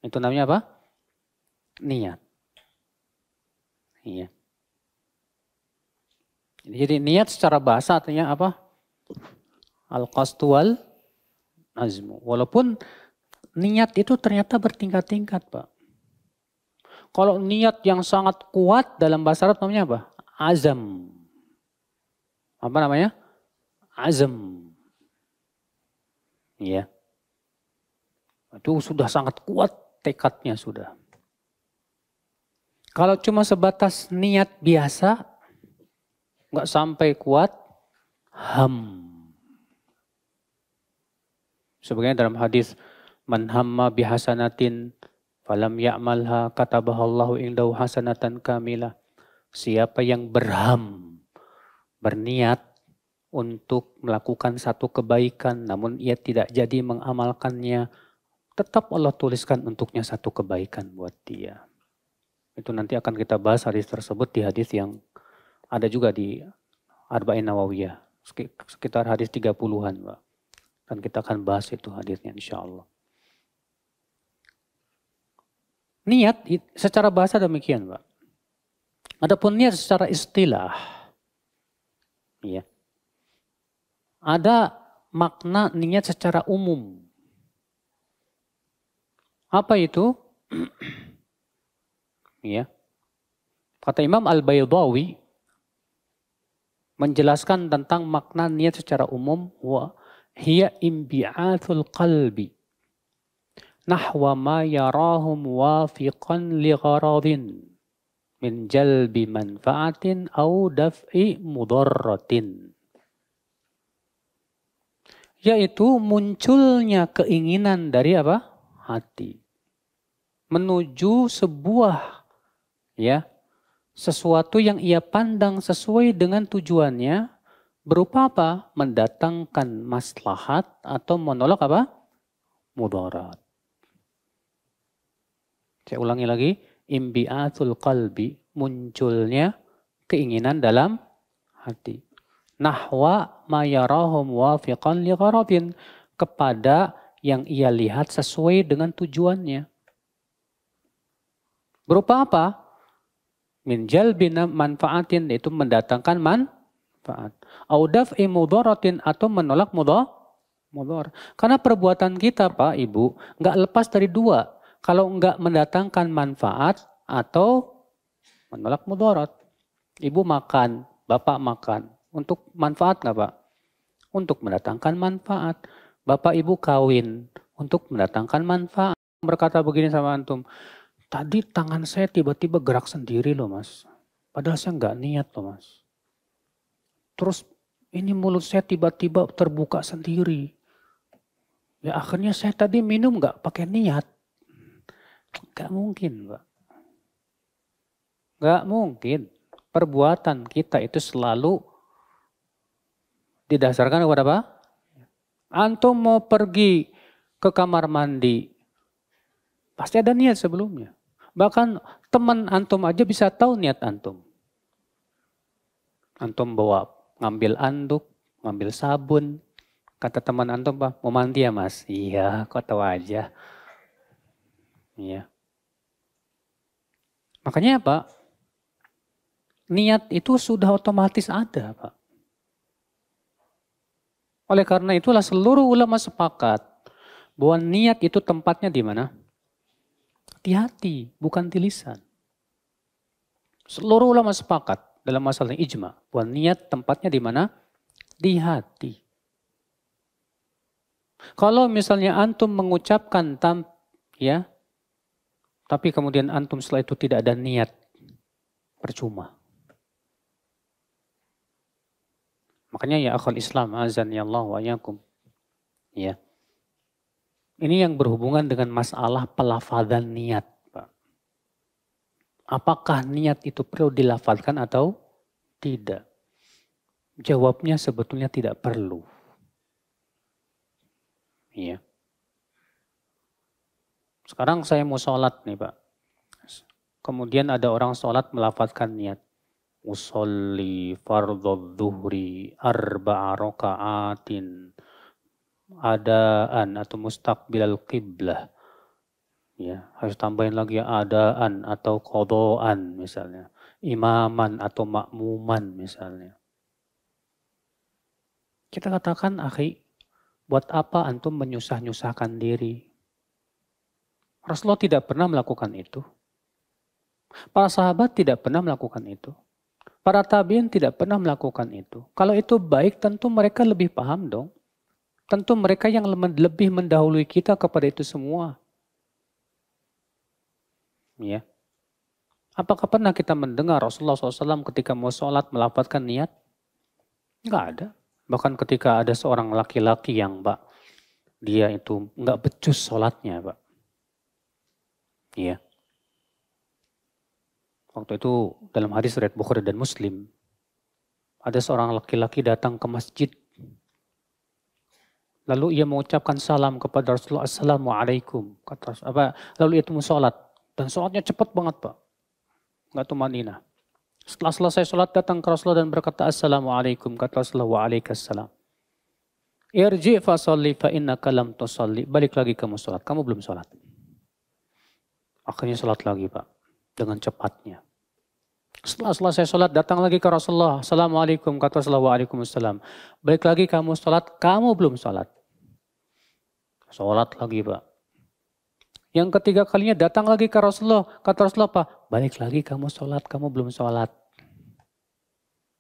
Itu namanya apa? Niat. Iya. Jadi niat secara bahasa artinya apa? Al-qasdu wal azmu. Walaupun niat itu ternyata bertingkat-tingkat, Pak. Kalau niat yang sangat kuat dalam bahasa Arab namanya apa? Azam. Apa namanya? Azam. Ya. Itu sudah sangat kuat tekadnya sudah. Kalau cuma sebatas niat biasa, nggak sampai kuat, Sebenarnya dalam hadis, man hamma bihasanatin falam ya'malha katabahallahu indahu hasanatan kamilah. Siapa yang berniat untuk melakukan satu kebaikan, namun ia tidak jadi mengamalkannya, tetap Allah tuliskan untuknya satu kebaikan buat dia. Itu nanti akan kita bahas hadis tersebut di hadis yang ada juga di Arba'in Nawawiyah. Sekitar hadis 30-an, Pak. Dan kita akan bahas itu hadisnya insya Allah. Niat secara bahasa demikian, Pak. Adapun niat secara istilah, ya. Ada makna niat secara umum. Apa itu? Ya. Kata Imam Al-Baydawi menjelaskan tentang makna niat secara umum, wa hiya imbi'athul qalbi nahwa ma yarahu muwafiqan li gharadin min jalbi manfaatin au daf'i mudarratin. Yaitu munculnya keinginan dari apa? Hati. Menuju sebuah sesuatu yang ia pandang sesuai dengan tujuannya berupa apa? Mendatangkan maslahat atau menolak apa? Mudarat. Saya ulangi lagi, imbi'atul qalbi, munculnya keinginan dalam hati. Nahwa ma yarahu muwafiqan li gharadin, kepada yang ia lihat sesuai dengan tujuannya. Berupa apa? Min jalbina manfaatin, itu mendatangkan manfaat. Au daf'i mudharatin, atau menolak mudhar. Karena perbuatan kita Pak Ibu nggak lepas dari dua. Kalau nggak mendatangkan manfaat atau menolak mudarat. Ibu makan, bapak makan. Untuk manfaat nggak Pak? Untuk mendatangkan manfaat. Bapak ibu kawin untuk mendatangkan manfaat. Berkata begini sama antum, tadi tangan saya tiba-tiba gerak sendiri loh Mas. Padahal saya nggak niat loh Mas. Terus ini mulut saya tiba-tiba terbuka sendiri. Ya akhirnya saya tadi minum nggak pakai niat. Nggak mungkin Pak. Nggak mungkin. Perbuatan kita itu selalu didasarkan kepada apa? Antum mau pergi ke kamar mandi, pasti ada niat sebelumnya. Bahkan teman antum aja bisa tahu niat antum. Antum bawa ngambil anduk, ngambil sabun. Kata teman antum, Pak, mau mandi ya Mas? Iya, kok tahu aja. Iya. Makanya Pak, niat itu sudah otomatis ada Pak. Oleh karena itulah seluruh ulama sepakat bahwa niat itu tempatnya di mana? Di hati, bukan di lisan. Seluruh ulama sepakat dalam masalah ijma bahwa niat tempatnya di mana? Di hati. Kalau misalnya antum mengucapkan ya, tapi kemudian antum setelah itu tidak ada niat, percuma. Makanya ya akhul Islam azan ya Allah wa yakum. Ya. Ini yang berhubungan dengan masalah pelafadzan niat, Pak. Apakah niat itu perlu dilafadzkan atau tidak? Jawabnya sebetulnya tidak perlu. Iya. Sekarang saya mau sholat nih Pak. Kemudian ada orang sholat melafadzkan niat. Usolli fardhu dhuhri arba'a raka'atin adaan atau mustaqbilal qiblah. Ya, harus tambahin lagi adaan atau qadaan misalnya. Imaman atau makmuman misalnya. Kita katakan, akhi, buat apa antum menyusah-nyusahkan diri? Rasulullah tidak pernah melakukan itu. Para sahabat tidak pernah melakukan itu. Para tabiin tidak pernah melakukan itu. Kalau itu baik, tentu mereka lebih paham dong. Tentu mereka yang lebih mendahului kita kepada itu semua. Ya. Apakah pernah kita mendengar Rasulullah SAW ketika mau sholat melafadzkan niat? Enggak ada. Bahkan ketika ada seorang laki-laki yang Pak, dia itu enggak becus sholatnya Pak. Iya. Waktu itu dalam hadis riwayat Bukhari dan Muslim, ada seorang laki-laki datang ke masjid. Lalu ia mengucapkan salam kepada Rasulullah, Assalamualaikum. Lalu ia sholat. Dan sholatnya cepat banget Pak. Nggak tumanina. Setelah selesai sholat datang ke Rasulullah dan berkata, Assalamualaikum. Kata Rasulullah, waalaikumsalam. Irji' fa sholli fa innaka lam tusalli. Balik lagi kamu sholat. Kamu belum sholat. Akhirnya sholat lagi Pak. Dengan cepatnya. Setelah selesai sholat datang lagi ke Rasulullah. Assalamualaikum. Kata Rasulullah, waalaikumsalam. Balik lagi kamu sholat. Kamu belum sholat. Sholat lagi Pak. Yang ketiga kalinya datang lagi ke Rasulullah. Kata Rasulullah, Pak, balik lagi kamu sholat. Kamu belum sholat.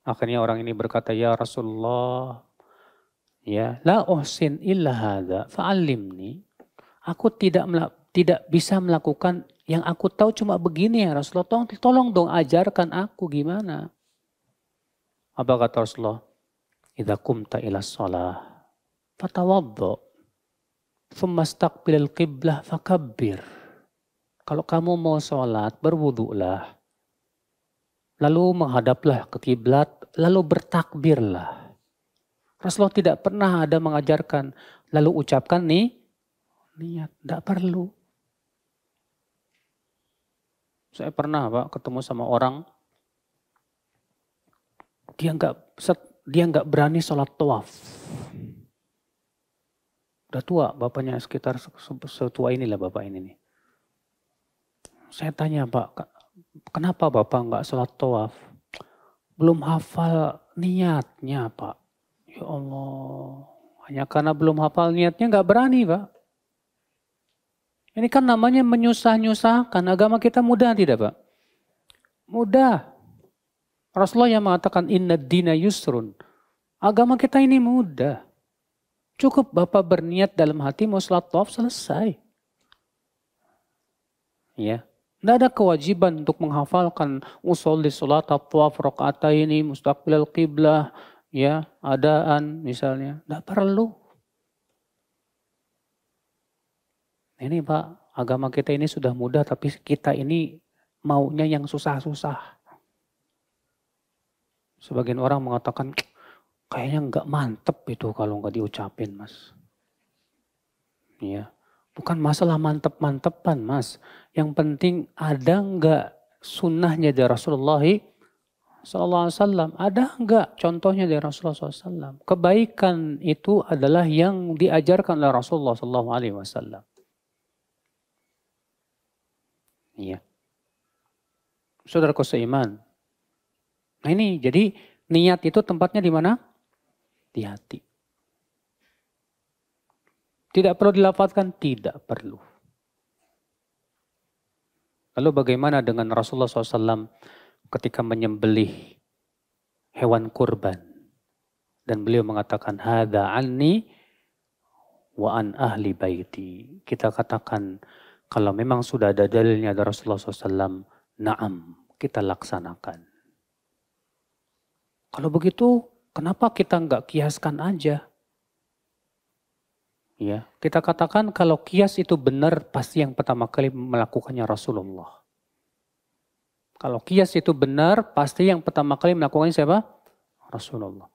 Akhirnya orang ini berkata, ya Rasulullah, ya la uhsin illa hadza fa'allimni. Aku tidak bisa melakukan yang aku tahu cuma begini ya Rasulullah. Tolong dong ajarkan aku gimana. Apa kata Rasulullah? Idza qumta ila shalah fatawaddo. Tsumma istaqbilal qiblah fakabbir. Kalau kamu mau sholat, berwudulah. Lalu menghadaplah ke kiblat, lalu bertakbirlah. Rasulullah tidak pernah ada mengajarkan, lalu ucapkan niat. Tidak perlu. Saya pernah Pak ketemu sama orang, dia dia nggak berani sholat tawaf. Udah tua, bapaknya sekitar setua inilah bapak ini nih. Saya tanya, Pak, kenapa bapak nggak sholat tawaf? Belum hafal niatnya, Pak. Ya Allah, hanya karena belum hafal niatnya nggak berani, Pak. Ini kan namanya menyusah-nyusahkan. Agama kita mudah tidak, Pak? Mudah. Rasulullah yang mengatakan inna dina yusrun. Agama kita ini mudah. Cukup Bapak berniat dalam hati mau sholat tawaf selesai. Ya. Tidak ada kewajiban untuk menghafalkan usolli sholat tawaf rakaataini mustaqbilal qiblah, ya, adaan misalnya. Tidak perlu. Ini Pak, agama kita ini sudah mudah tapi kita ini maunya yang susah-susah. Sebagian orang mengatakan kayaknya nggak mantep itu kalau nggak diucapin, Mas. Ya, bukan masalah mantep-mantepan, Mas. Yang penting ada nggak sunnahnya dari Rasulullah SAW? Ada nggak contohnya dari Rasulullah SAW? Kebaikan itu adalah yang diajarkan oleh Rasulullah SAW. Iya. Saudaraku seiman. Nah ini jadi niat itu tempatnya di mana? Di hati. Tidak perlu dilafazkan? Tidak perlu. Lalu bagaimana dengan Rasulullah SAW ketika menyembelih hewan kurban? Dan beliau mengatakan, hadza anni wa an ahli baiti. Kita katakan, kalau memang sudah ada dalilnya dari Rasulullah SAW, na'am, kita laksanakan. Kalau begitu, kenapa kita nggak kiaskan aja? Ya, kita katakan kalau kias itu benar, pasti yang pertama kali melakukannya Rasulullah. Kalau kias itu benar, pasti yang pertama kali melakukannya siapa? Rasulullah.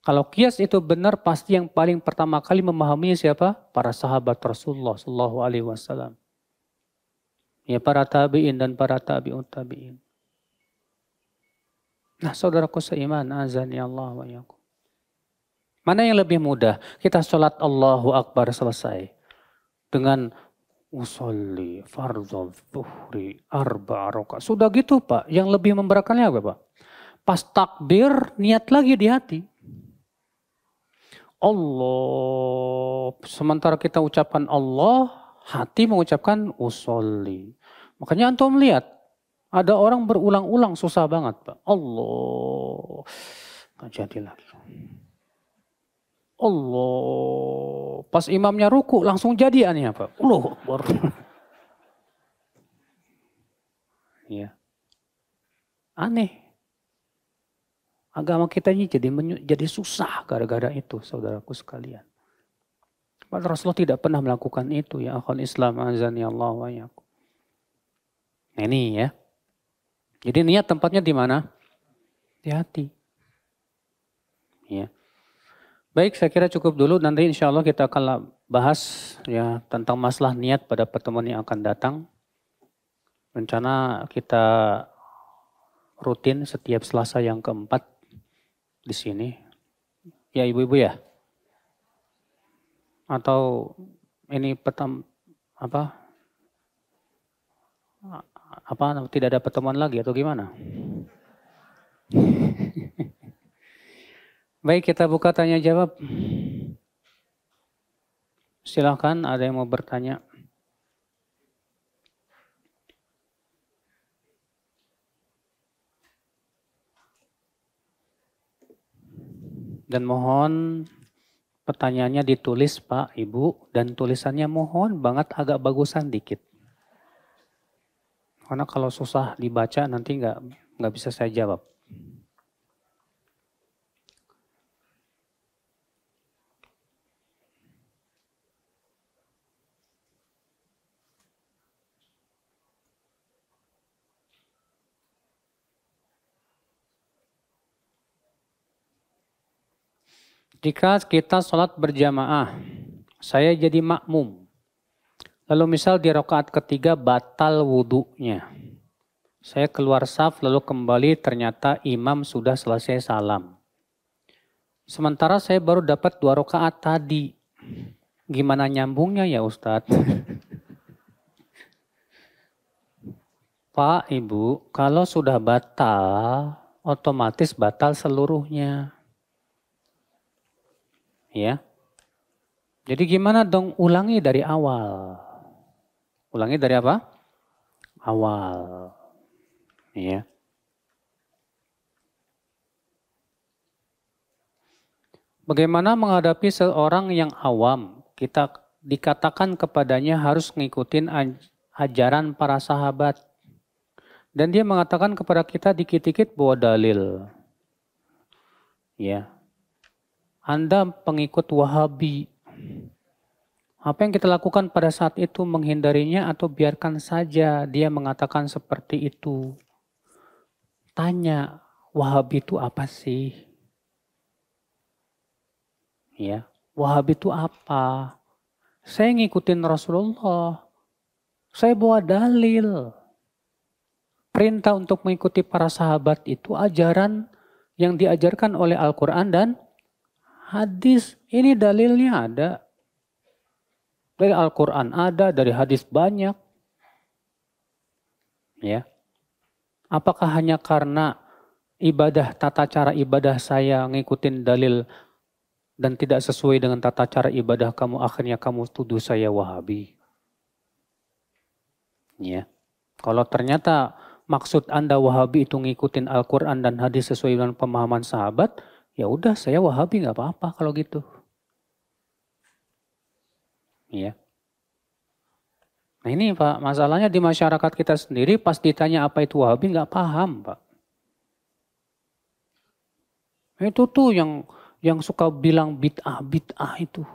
Kalau kias itu benar, pasti yang paling pertama kali memahaminya siapa? Para sahabat Rasulullah SAW. Ya, para tabi'in dan para tabi'ut tabi'in. Nah, saudaraku seiman, azani Allah wa yakum. Mana yang lebih mudah? Kita sholat Allahu Akbar selesai. Dengan usolli fardhu zuhri arba'a rakaat. Sudah gitu Pak, yang lebih memberatkannya apa Pak? Pas takbir, niat lagi di hati. Allah, sementara kita ucapkan Allah, hati mengucapkan usolli. Makanya antum lihat, ada orang berulang-ulang susah banget Pak. Allah, nggak jadi lagi. Allah, pas imamnya ruku langsung jadi aneh Pak. Allah Akbar. Ya, aneh. Agama kita ini jadi susah gara-gara itu, saudaraku sekalian. Padahal Rasulullah tidak pernah melakukan itu, ya akhul Islam azani Allah wa yakum. Nah ini ya. Jadi niat tempatnya di mana? Di hati. Ya. Baik, saya kira cukup dulu. Nanti insya Allah kita akan bahas ya tentang masalah niat pada pertemuan yang akan datang. Rencana kita rutin setiap Selasa yang keempat di sini. Ya ibu-ibu ya? Atau ini tidak ada pertemuan lagi atau gimana? Baik, kita buka tanya jawab. Silakan, ada yang mau bertanya? Dan mohon pertanyaannya ditulis Pak, Ibu, dan tulisannya mohon banget agak bagusan dikit. Karena kalau susah dibaca nanti nggak bisa saya jawab. Jika kita sholat berjamaah, saya jadi makmum. Lalu misal di rakaat ketiga batal wudunya. Saya keluar saf lalu kembali ternyata imam sudah selesai salam. Sementara saya baru dapat 2 rakaat tadi. Gimana nyambungnya ya Ustadz? Pak, Ibu, kalau sudah batal, otomatis batal seluruhnya. Ya. Jadi gimana dong? Ulangi dari awal. Ulangi dari apa? Awal. Ya. Bagaimana menghadapi seorang yang awam? Kita dikatakan kepadanya harus ngikutin ajaran para sahabat. Dan dia mengatakan kepada kita dikit-dikit bawa dalil. Ya. Anda pengikut Wahabi. Apa yang kita lakukan pada saat itu, menghindarinya atau biarkan saja dia mengatakan seperti itu? Tanya, Wahabi itu apa sih? Ya, Wahabi itu apa? Saya ngikutin Rasulullah. Saya bawa dalil. Perintah untuk mengikuti para sahabat itu ajaran yang diajarkan oleh Al-Quran dan hadis. Ini dalilnya ada. Dari Al-Quran ada, dari hadis banyak. Ya. Apakah hanya karena ibadah, tata cara ibadah saya ngikutin dalil dan tidak sesuai dengan tata cara ibadah kamu, akhirnya kamu tuduh saya Wahabi? Ya. Kalau ternyata maksud Anda Wahabi itu ngikutin Al-Quran dan hadis sesuai dengan pemahaman sahabat, ya udah saya Wahabi, nggak apa-apa kalau gitu. Ya. Nah ini Pak, masalahnya di masyarakat kita sendiri pas ditanya apa itu Wahabi nggak paham Pak. Itu tuh yang suka bilang bid'ah itu.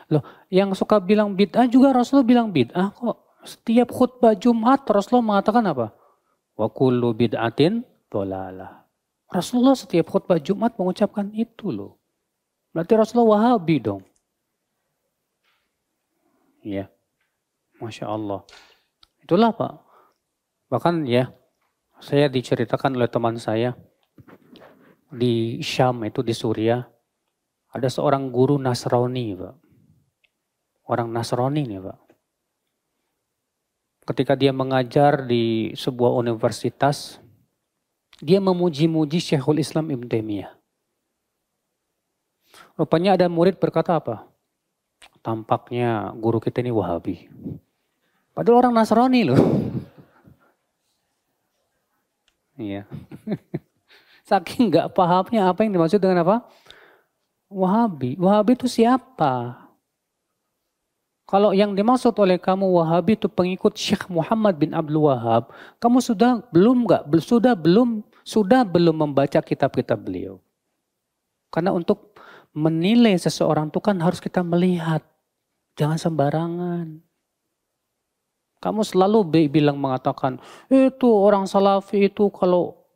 Loh, yang suka bilang bid'ah juga Rasulullah bilang bid'ah kok. Setiap khutbah Jumat Rasulullah mengatakan apa? Wa kullu bid'atin dhalalah. Rasulullah setiap khutbah Jumat mengucapkan itu loh. Berarti Rasulullah Wahabi dong. Ya, Masya Allah. Itulah Pak. Bahkan ya, saya diceritakan oleh teman saya di Syam, itu di Suriah. Ada seorang guru Nasrani Pak. Orang Nasrani nih Pak. Ketika dia mengajar di sebuah universitas, dia memuji-muji Syekhul Islam Ibn Taimiyah. Rupanya ada murid berkata apa? Tampaknya guru kita ini Wahabi. Padahal orang Nasrani loh. Iya. Saking nggak pahamnya apa yang dimaksud dengan apa? Wahabi. Wahabi itu siapa? Kalau yang dimaksud oleh kamu Wahabi itu pengikut Syekh Muhammad bin Abdul Wahab, kamu sudah belum membaca kitab-kitab beliau. Karena untuk menilai seseorang itu kan harus kita melihat, jangan sembarangan. Kamu selalu mengatakan, itu orang Salafi itu kalau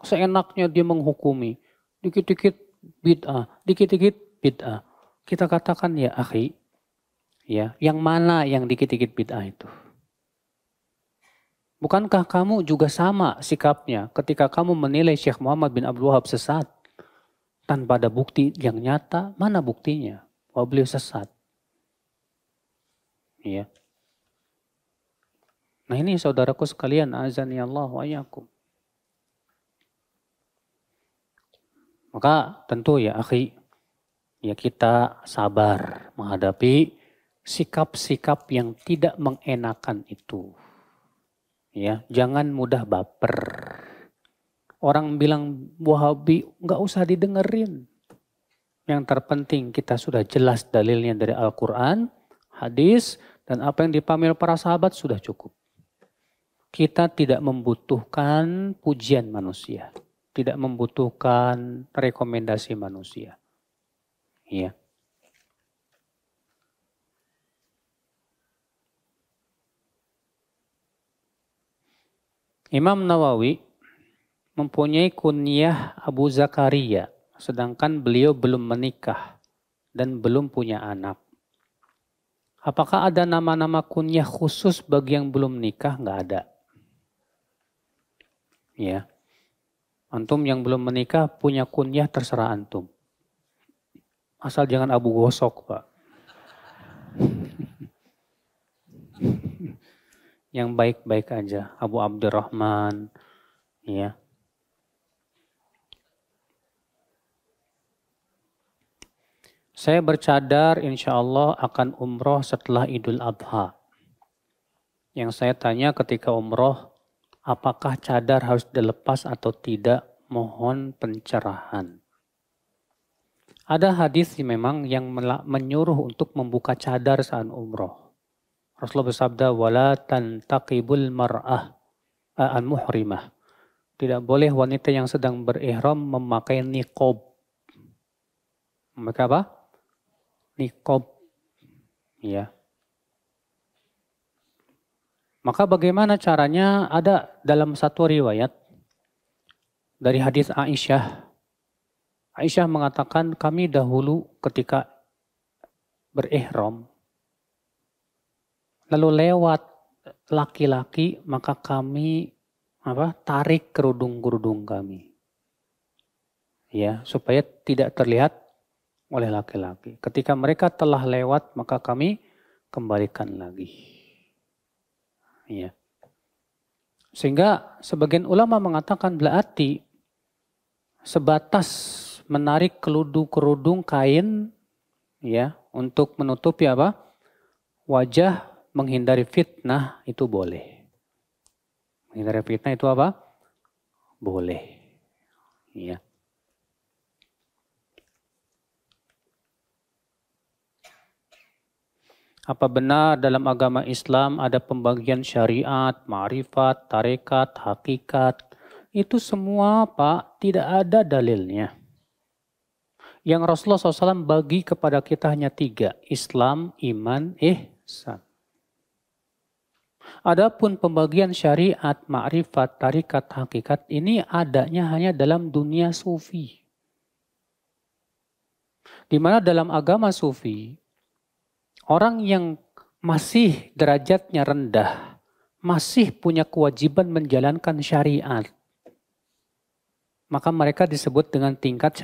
seenaknya dia menghukumi, dikit-dikit bid'ah, dikit-dikit bid'ah. Kita katakan ya akhi, ya, yang mana yang dikit-dikit bid'ah itu? Bukankah kamu juga sama sikapnya ketika kamu menilai Syekh Muhammad bin Abdul Wahab sesat? Tanpa ada bukti yang nyata, mana buktinya bahwa beliau sesat? Ya. Nah ini saudaraku sekalian, azani Allah wa iyyakum. Maka tentu ya akhi, ya kita sabar menghadapi sikap-sikap yang tidak mengenakan itu. Ya, jangan mudah baper. Orang bilang Wahabi nggak usah didengerin. Yang terpenting kita sudah jelas dalilnya dari Al-Quran, hadis, dan apa yang dipahami para sahabat sudah cukup. Kita tidak membutuhkan pujian manusia, tidak membutuhkan rekomendasi manusia. Ya. Imam Nawawi mempunyai kunyah Abu Zakaria, sedangkan beliau belum menikah dan belum punya anak. Apakah ada nama-nama kunyah khusus bagi yang belum nikah? Nggak ada. Ya. Antum yang belum menikah punya kunyah terserah antum. Asal jangan Abu Gosok, Pak. Yang baik-baik aja, Abu Abdurrahman, ya. Saya bercadar insya Allah akan umroh setelah Idul Adha. Yang saya tanya ketika umroh, apakah cadar harus dilepas atau tidak? Mohon pencerahan. Ada hadis memang yang menyuruh untuk membuka cadar saat umroh. Rasulullah bersabda, wala tantaqibul mar'ah al-muhrimah. Tidak boleh wanita yang sedang berihram memakai niqab. Memakai apa? Niqab. Ya. Maka bagaimana caranya? Ada dalam satu riwayat dari hadis Aisyah. Aisyah mengatakan kami dahulu ketika berihram lalu lewat laki-laki maka kami tarik kerudung-kerudung kami. Ya, supaya tidak terlihat oleh laki-laki. Ketika mereka telah lewat maka kami kembalikan lagi. Ya. Sehingga sebagian ulama mengatakan berarti sebatas menarik kerudung kain ya untuk menutupi wajah, menghindari fitnah itu boleh. Menghindari fitnah itu boleh. Ya. Apa benar dalam agama Islam ada pembagian syariat, ma'rifat, tarekat, hakikat? Itu semua Pak tidak ada dalilnya. Yang Rasulullah SAW bagi kepada kita hanya 3. Islam, iman, ihsan. Adapun pembagian syariat, ma'rifat, tarekat, hakikat ini adanya hanya dalam dunia sufi. Di mana dalam agama sufi, orang yang masih derajatnya rendah, masih punya kewajiban menjalankan syariat. Maka mereka disebut dengan tingkat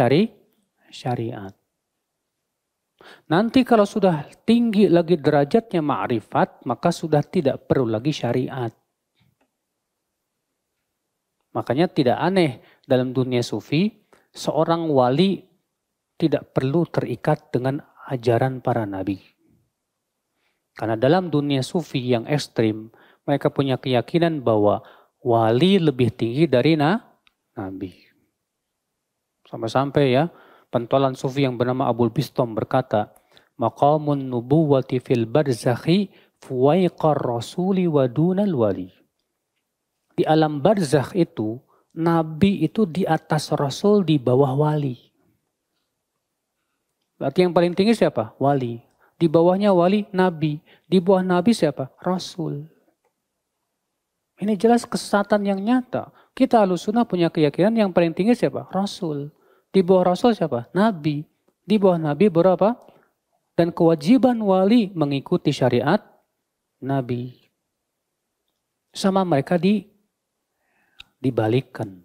syariat. Nanti kalau sudah tinggi lagi derajatnya ma'rifat, maka sudah tidak perlu lagi syariat. Makanya tidak aneh dalam dunia sufi, seorang wali tidak perlu terikat dengan ajaran para nabi. Karena dalam dunia sufi yang ekstrim, mereka punya keyakinan bahwa wali lebih tinggi dari nabi. Sampai-sampai ya, pentolan sufi yang bernama Abul Bistom berkata, maqamun nubuwati fil barzakhi fuwaiqar rasuli wa dunal wali. Di alam barzakh itu, nabi itu di atas rasul, di bawah wali. Berarti yang paling tinggi siapa? Wali. Di bawahnya wali, nabi. Di bawah nabi siapa? Rasul. Ini jelas kesesatan yang nyata. Kita Ahlussunnah punya keyakinan yang paling tinggi siapa? Rasul. Di bawah Rasul siapa? Nabi. Di bawah Nabi berapa? Dan kewajiban wali mengikuti syariat Nabi. Sama mereka dibalikkan.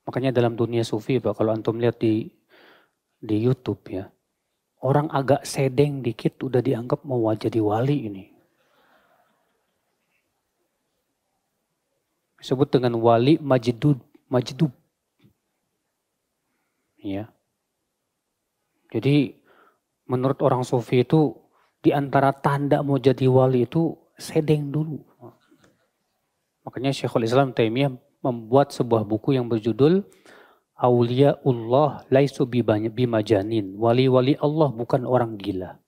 Makanya dalam dunia sufi, Pak, kalau antum lihat di YouTube ya, orang agak sedeng dikit udah dianggap mau jadi wali ini. Disebut dengan wali majdub. Ya. Jadi menurut orang sufi itu di antara tanda mau jadi wali itu sedeng dulu. Makanya Syekhul Islam Taimiyah membuat sebuah buku yang berjudul Auliyaullah laisu bimajanin. Wali-wali Allah bukan orang gila.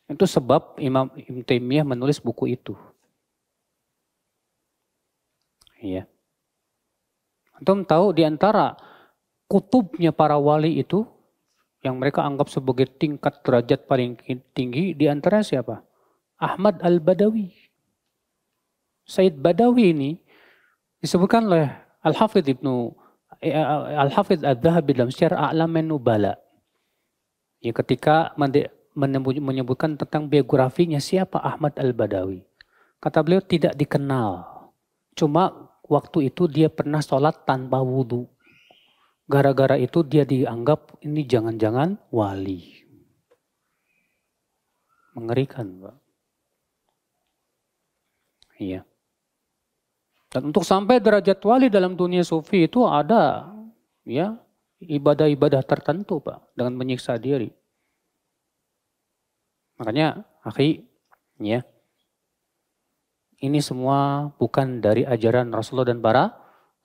Itu sebab Imam Ibn Taimiyah menulis buku itu. Iya. Antum tahu di antara kutubnya para wali itu yang mereka anggap sebagai tingkat derajat paling tinggi di antara siapa? Ahmad Al-Badawi. Said Badawi ini disebutkan oleh Al-Hafidh Al-Dhahabi dalam Syiar A'lamun Nubala. Ya, ketika menyebutkan tentang biografinya siapa Ahmad Al-Badawi. Kata beliau tidak dikenal Cuma waktu itu dia pernah sholat tanpa wudhu. Gara-gara itu dia dianggap ini jangan-jangan wali. Mengerikan, Pak. Iya. Dan untuk sampai derajat wali dalam dunia sufi itu ada ya ibadah-ibadah tertentu, Pak, dengan menyiksa diri. Makanya, akhi, ya, ini semua bukan dari ajaran Rasulullah dan para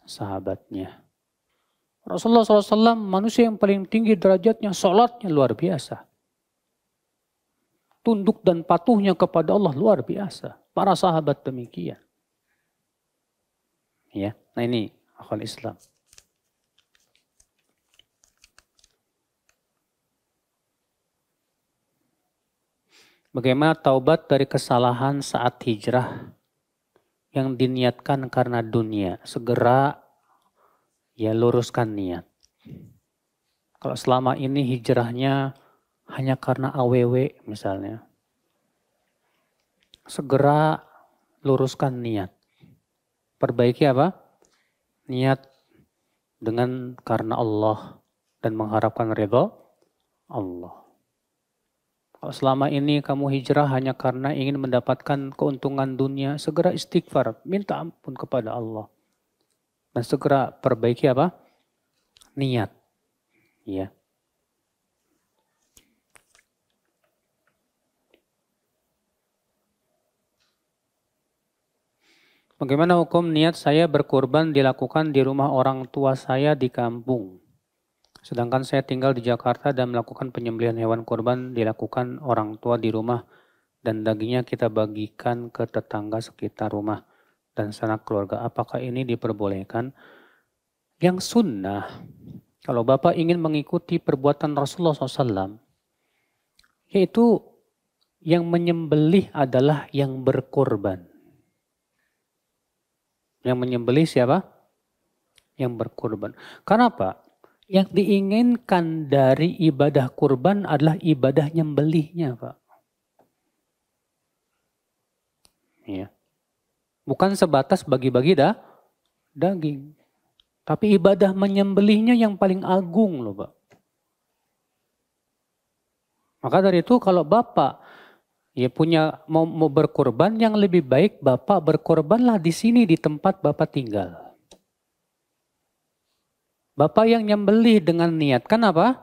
sahabatnya. Rasulullah SAW manusia yang paling tinggi derajatnya, sholatnya luar biasa. Tunduk dan patuhnya kepada Allah luar biasa. Para sahabat demikian. Ya, nah ini akal Islam. Bagaimana taubat dari kesalahan saat hijrah yang diniatkan karena dunia? Segera ya luruskan niat. Kalau selama ini hijrahnya hanya karena AWW misalnya, segera luruskan niat. Perbaiki apa? Niat dengan karena Allah dan mengharapkan ridha Allah. Kalau selama ini kamu hijrah hanya karena ingin mendapatkan keuntungan dunia, segera istighfar, minta ampun kepada Allah. Dan segera perbaiki apa? Niat. Ya. Bagaimana hukum niat saya berkurban dilakukan di rumah orang tua saya di kampung? Sedangkan saya tinggal di Jakarta dan melakukan penyembelihan hewan kurban dilakukan orang tua di rumah dan dagingnya kita bagikan ke tetangga sekitar rumah dan sanak keluarga. Apakah ini diperbolehkan? Yang sunnah, kalau Bapak ingin mengikuti perbuatan Rasulullah SAW, yaitu yang menyembelih adalah yang berkorban. Yang menyembelih siapa? Yang berkorban. Kenapa? Yang diinginkan dari ibadah kurban adalah ibadah nyembelihnya, Pak. Ya. Bukan sebatas bagi-bagi daging. Tapi ibadah menyembelihnya yang paling agung loh, Pak. Maka dari itu kalau Bapak ya punya mau berkorban, yang lebih baik Bapak berkorbanlah di sini di tempat Bapak tinggal. Bapak yang nyembelih dengan niat, kan apa?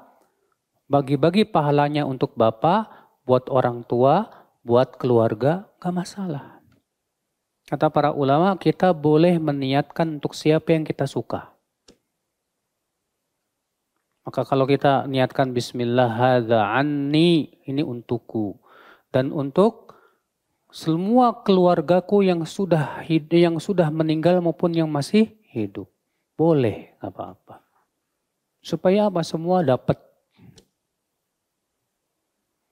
Bagi-bagi pahalanya untuk Bapak, buat orang tua, buat keluarga, gak masalah. Kata para ulama, kita boleh meniatkan untuk siapa yang kita suka. Maka kalau kita niatkan bismillah hadza anni, ini untukku. Dan untuk semua keluargaku yang sudah meninggal maupun yang masih hidup. Boleh, apa-apa. Supaya apa? Semua dapat.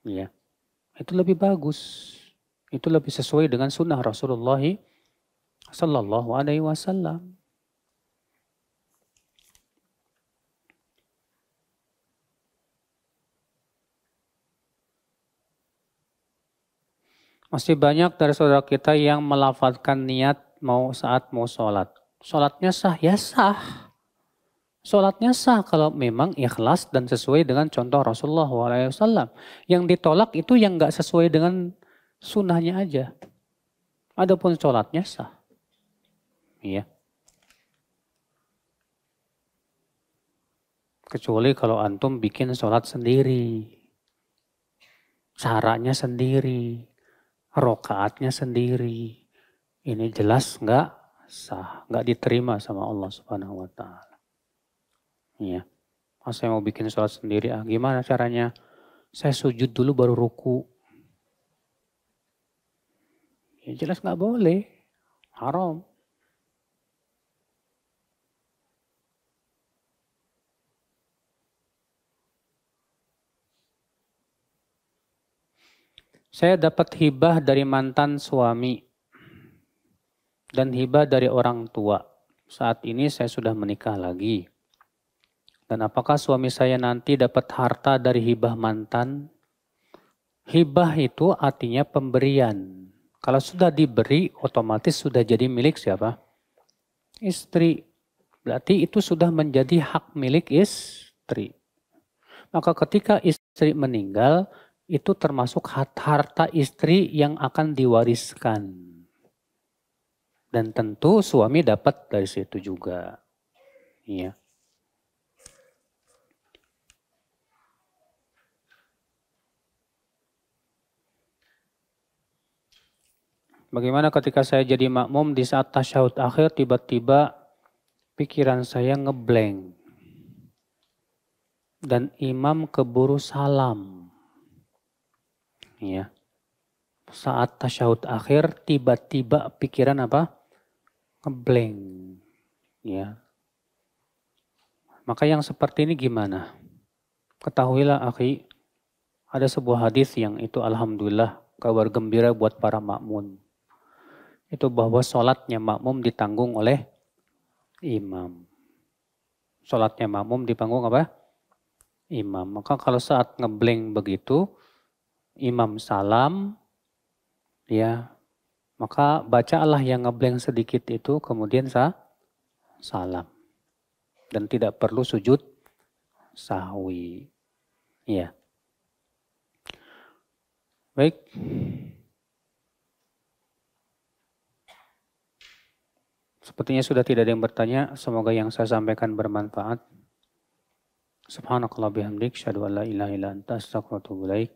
Ya. Itu lebih bagus. Itu lebih sesuai dengan sunnah Rasulullah Sallallahu Alaihi Wasallam. Masih banyak dari saudara kita yang melafadzkan niat saat mau sholat. Sholatnya sah, ya sah. Sholatnya sah kalau memang ikhlas dan sesuai dengan contoh Rasulullah SAW. Yang ditolak itu yang nggak sesuai dengan sunnahnya aja. Adapun sholatnya sah. Iya. Kecuali kalau antum bikin sholat sendiri. Caranya sendiri. Rokaatnya sendiri. Ini jelas nggak sah. Nggak diterima sama Allah Subhanahu wa Ta'ala. Iya. Saya mau bikin sholat sendiri. Gimana caranya? Saya sujud dulu baru ruku. Ya jelas nggak boleh. Haram. Saya dapat hibah dari mantan suami dan hibah dari orang tua. Saat ini saya sudah menikah lagi. Dan apakah suami saya nanti dapat harta dari hibah mantan? Hibah itu artinya pemberian. Kalau sudah diberi, otomatis sudah jadi milik siapa? istri. Berarti itu sudah menjadi hak milik istri. Maka ketika istri meninggal, itu termasuk harta istri yang akan diwariskan. Dan tentu suami dapat dari situ juga. Iya. Bagaimana ketika saya jadi makmum di saat tasyahud akhir tiba-tiba pikiran saya ngeblank. Dan imam keburu salam. Ya. Saat tasyahud akhir tiba-tiba pikiran apa? Ngeblank. Ya. Maka yang seperti ini gimana? Ketahuilah akhi, ada sebuah hadis yang itu alhamdulillah kabar gembira buat para makmum. Itu bahwa sholatnya makmum ditanggung oleh imam. Sholatnya makmum ditanggung apa? Imam. Maka kalau saat ngeblank begitu, imam salam, ya, maka bacalah yang ngeblank sedikit itu, kemudian salam. Dan tidak perlu sujud sahwi. Ya. Baik. Sepertinya sudah tidak ada yang bertanya. Semoga yang saya sampaikan bermanfaat. Subhanakallah bihamdik. Asyhadu an la ilaha illa anta astaghfiruka wa atubu ilaik.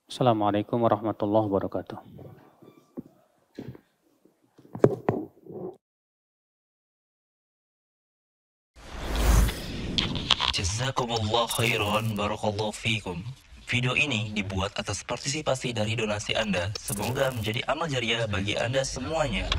Assalamualaikum warahmatullahi wabarakatuh. Jazakumullah khairan, barakallahu fikum. Video ini dibuat atas partisipasi dari donasi Anda. Semoga menjadi amal jariah bagi Anda semuanya.